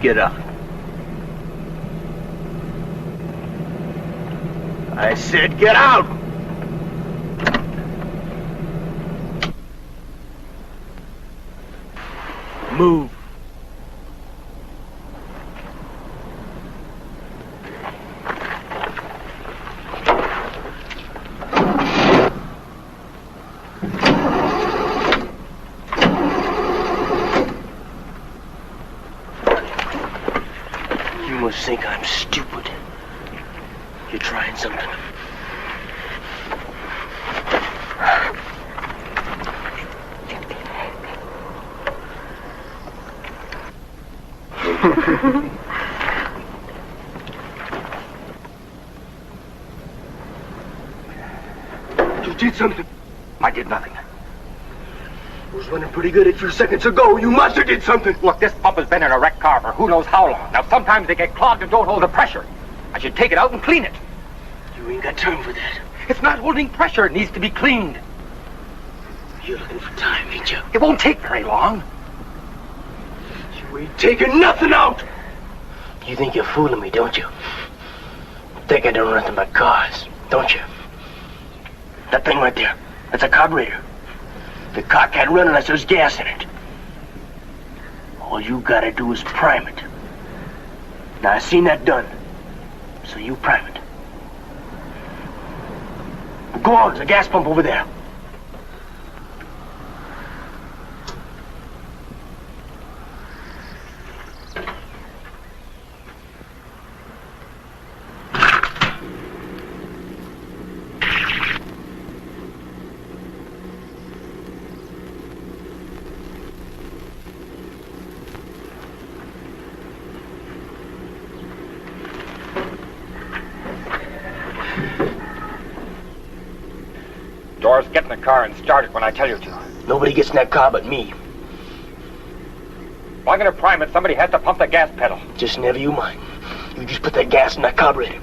Get up. I said get out! Move. You must think I'm stupid. You're trying something. You did something. I did nothing. I was running pretty good a few seconds ago. You must have did something. Look, this pump has been in a wrecked car for who knows how long. Now, sometimes they get clogged and don't hold the pressure. I should take it out and clean it. You ain't got time for that. It's not holding pressure. It needs to be cleaned. You're looking for time, ain't you? It won't take very long. You ain't taking nothing out! You think you're fooling me, don't you? Think I don't know nothing but cars, don't you? That thing right there, that's a carburetor. The car can't run unless there's gas in it. All you gotta do is prime it. Now, I've seen that done. So you prime it. Go on, there's a gas pump over there. Doris, get in the car and start it when I tell you to. Nobody gets in that car but me. If I'm gonna prime it, somebody has to pump the gas pedal. Just never you mind. You just put that gas in that carburetor.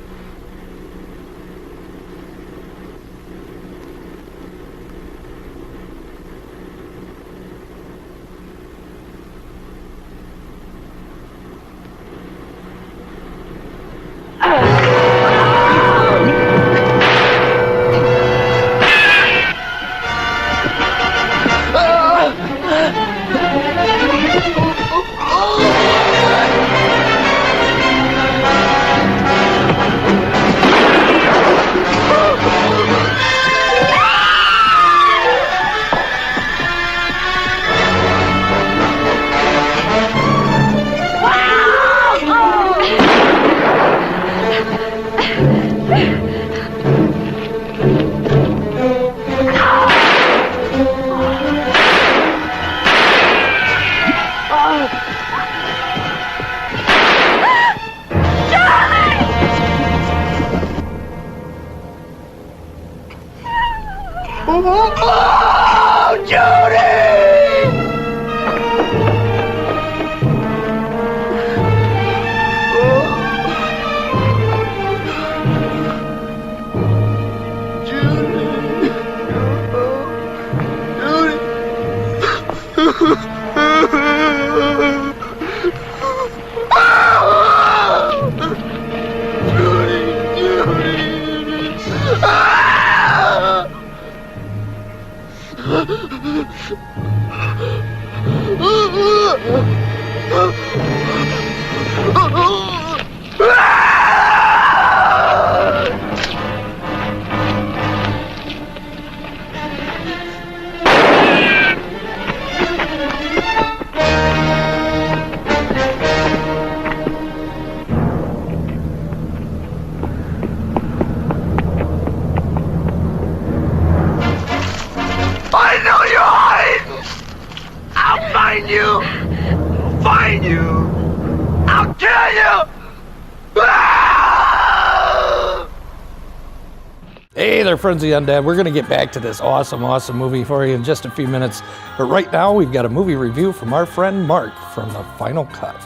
Oh, Judy! I know you're hiding! I'll find you! I'll find you! I'll kill you! Ah! Hey there, friends of the Undead. We're going to get back to this awesome movie for you in just a few minutes. But right now, we've got a movie review from our friend Mark from The Final Cut.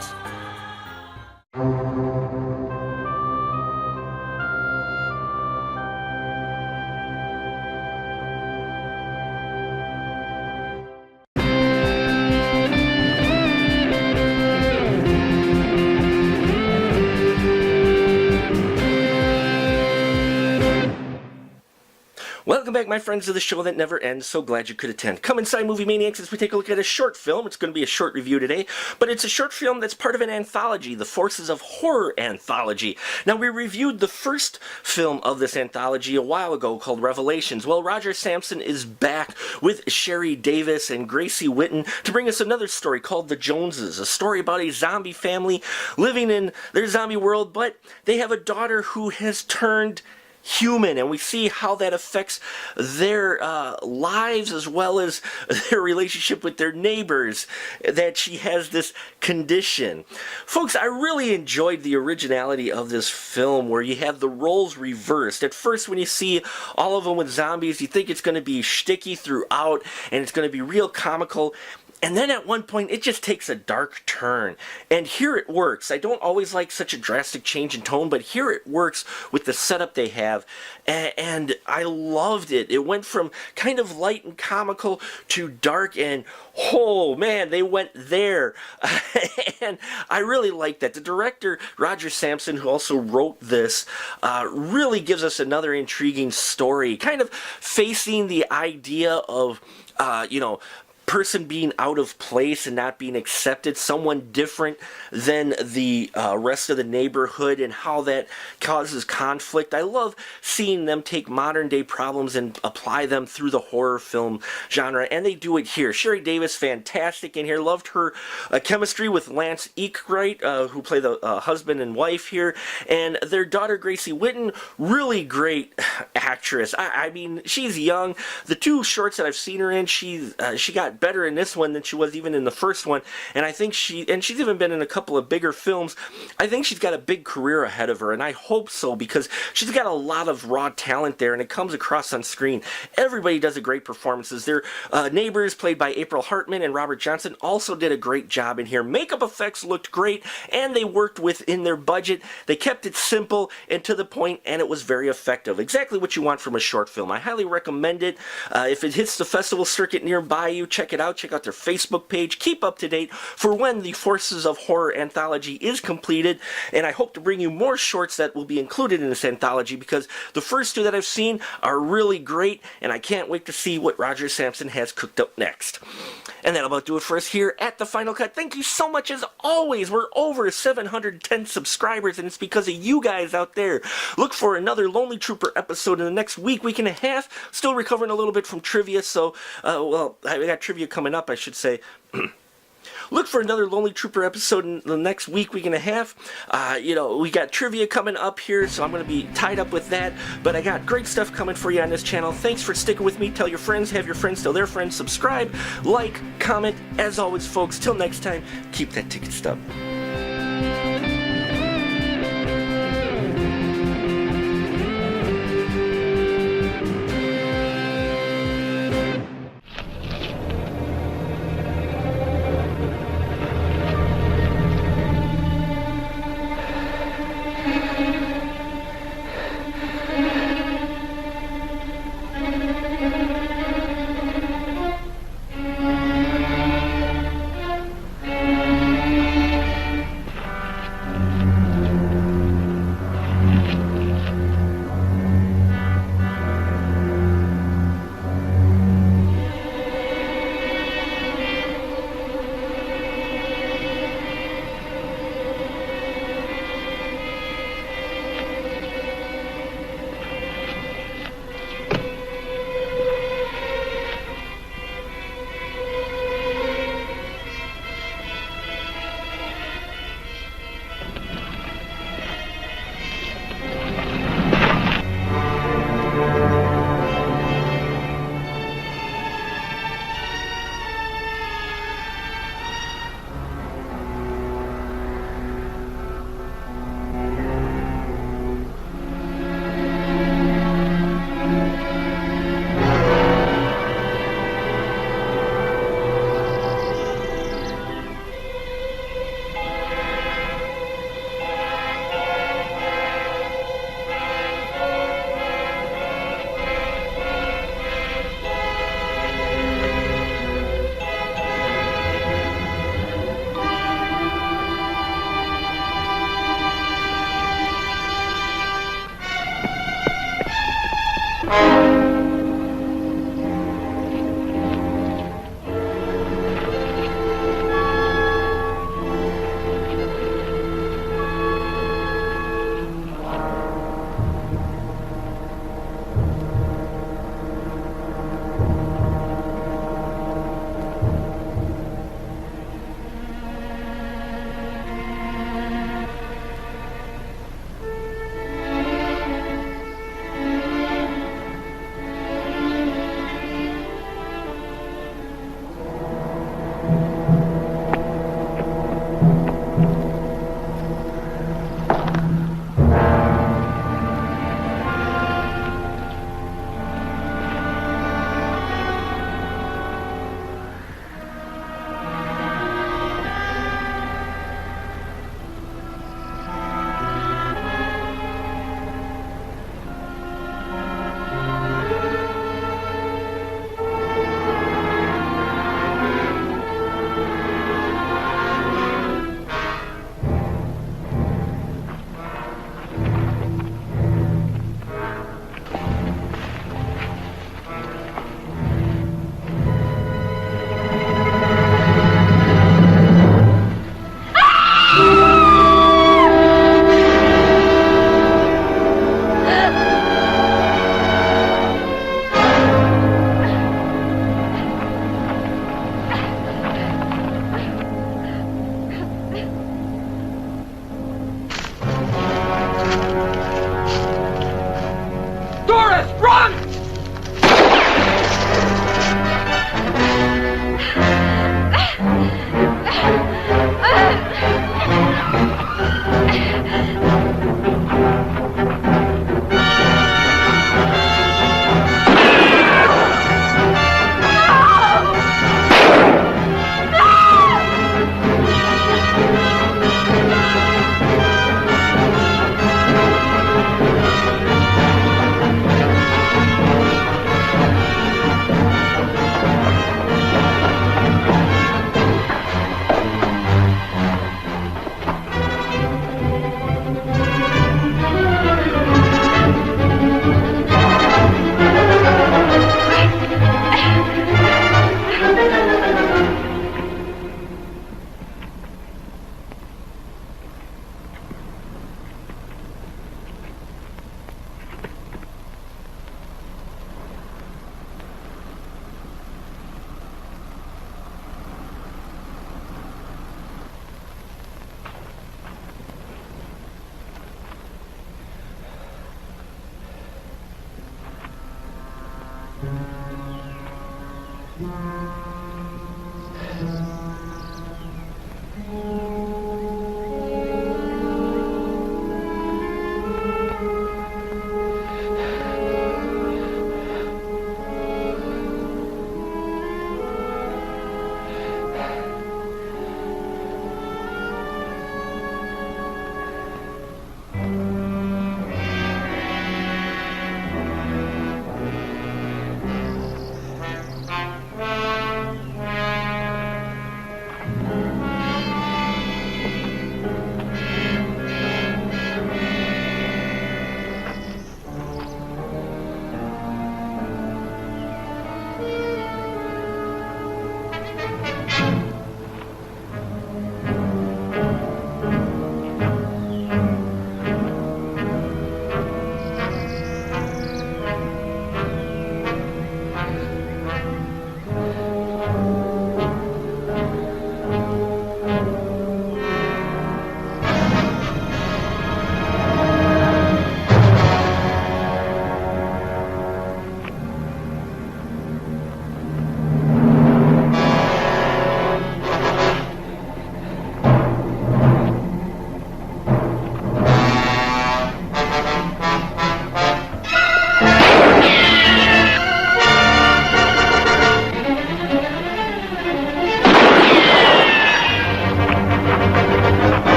Welcome back, my friends, to the show that never ends. So glad you could attend. Come inside, Movie Maniacs, as we take a look at a short film. It's going to be a short review today, but it's a short film that's part of an anthology, the Forces of Horror anthology. Now, we reviewed the first film of this anthology a while ago called Revelations. Well, Roger Sampson is back with Sherry Davis and Gracie Witten to bring us another story called The Joneses, a story about a zombie family living in their zombie world, but they have a daughter who has turned human, and we see how that affects their lives as well as their relationship with their neighbors, that she has this condition. Folks, I really enjoyed the originality of this film where you have the roles reversed. At first, when you see all of them with zombies, you think it's going to be shticky throughout and it's going to be real comical. And then at one point, it just takes a dark turn. And here it works. I don't always like such a drastic change in tone, but here it works with the setup they have. And I loved it. It went from kind of light and comical to dark, and oh man, they went there. And I really like that. The director, Roger Sampson, who also wrote this, really gives us another intriguing story, kind of facing the idea of, person being out of place and not being accepted, someone different than the rest of the neighborhood, and how that causes conflict. I love seeing them take modern day problems and apply them through the horror film genre, and they do it here. Sherry Davis, fantastic in here. Loved her chemistry with Lance Eakwright, who play the husband and wife here, and their daughter Gracie Witten, really great actress. I mean, she's young. The two shorts that I've seen her in, she got better in this one than she was even in the first one, and I think she's even been in a couple of bigger films. I think she's got a big career ahead of her, and I hope so, because she's got a lot of raw talent there, and it comes across on screen. Everybody does a great performances. Their neighbors, played by April Hartman and Robert Johnson, also did a great job in here. Makeup effects looked great, and they worked within their budget. They kept it simple and to the point, and it was very effective. Exactly what you want from a short film. I highly recommend it. If it hits the festival circuit nearby you, check it out. Check out their Facebook page. Keep up to date for when the Forces of Horror anthology is completed, and I hope to bring you more shorts that will be included in this anthology, because the first two that I've seen are really great, and I can't wait to see what Roger Sampson has cooked up next. And that'll about do it for us here at The Final Cut. Thank you so much as always. We're over 710 subscribers, and it's because of you guys out there. Look for another Lonely Trooper episode in the next week and a half. Still recovering a little bit from trivia, so, I got trivia coming up, I should say. Look for another Lonely Trooper episode in the next week and a half. We got trivia coming up here, so I'm going to be tied up with that. But I got great stuff coming for you on this channel. Thanks for sticking with me. Tell your friends, have your friends tell their friends. Subscribe, like, comment. As always, folks, till next time, keep that ticket stub.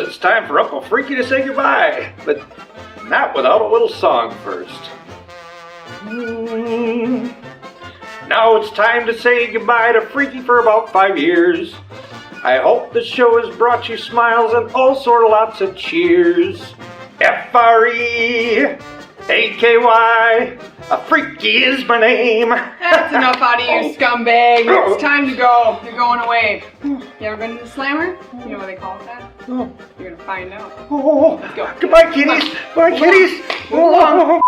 it's time for Uncle Freaky to say goodbye, but not without a little song first. Now it's time to say goodbye to Freaky for about 5 years. I hope the show has brought you smiles and all sort of lots of cheers. Freaky, a Freaky is my name. That's enough out of you, scumbag. It's time to go. You're going away. You ever been to the Slammer? You know what they call it that? Oh. You're gonna find out. Oh. Let's go. Goodbye, kitties. Bye, kitties. Move along.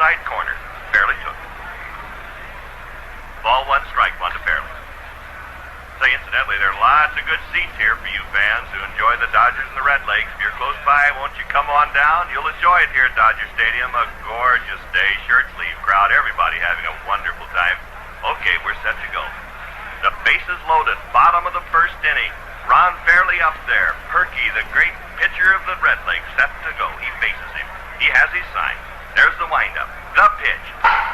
outside corner. Fairley took it. Ball one, strike one to Fairley. Say, incidentally, there are lots of good seats here for you fans who enjoy the Dodgers and the Red Lakes. If you're close by, won't you come on down? You'll enjoy it here at Dodger Stadium. A gorgeous day, shirt sleeve crowd, everybody having a wonderful time. Okay, we're set to go. The bases loaded, bottom of the first inning. Ron Fairley up there. Perky, the great pitcher of the Red Lakes, set to go. He faces him. He has his sign. There's the windup. The pitch.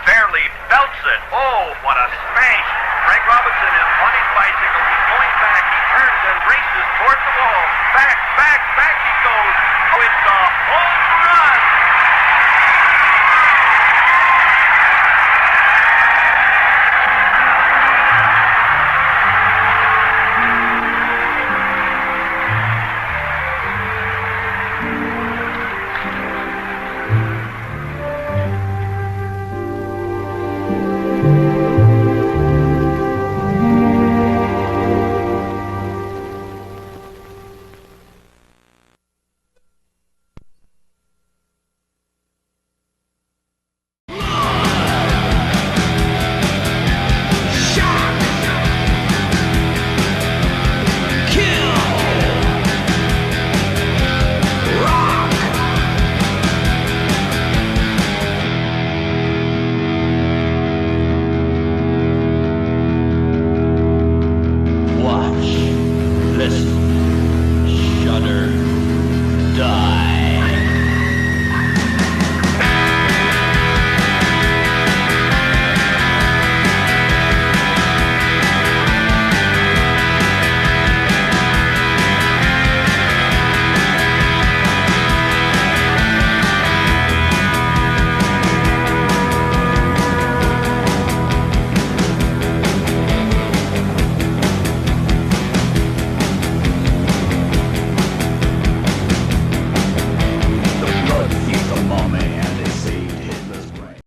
Fairley belts it. Oh, what a smash. Frank Robinson is on his bicycle. He's going back. He turns and races toward the wall. Back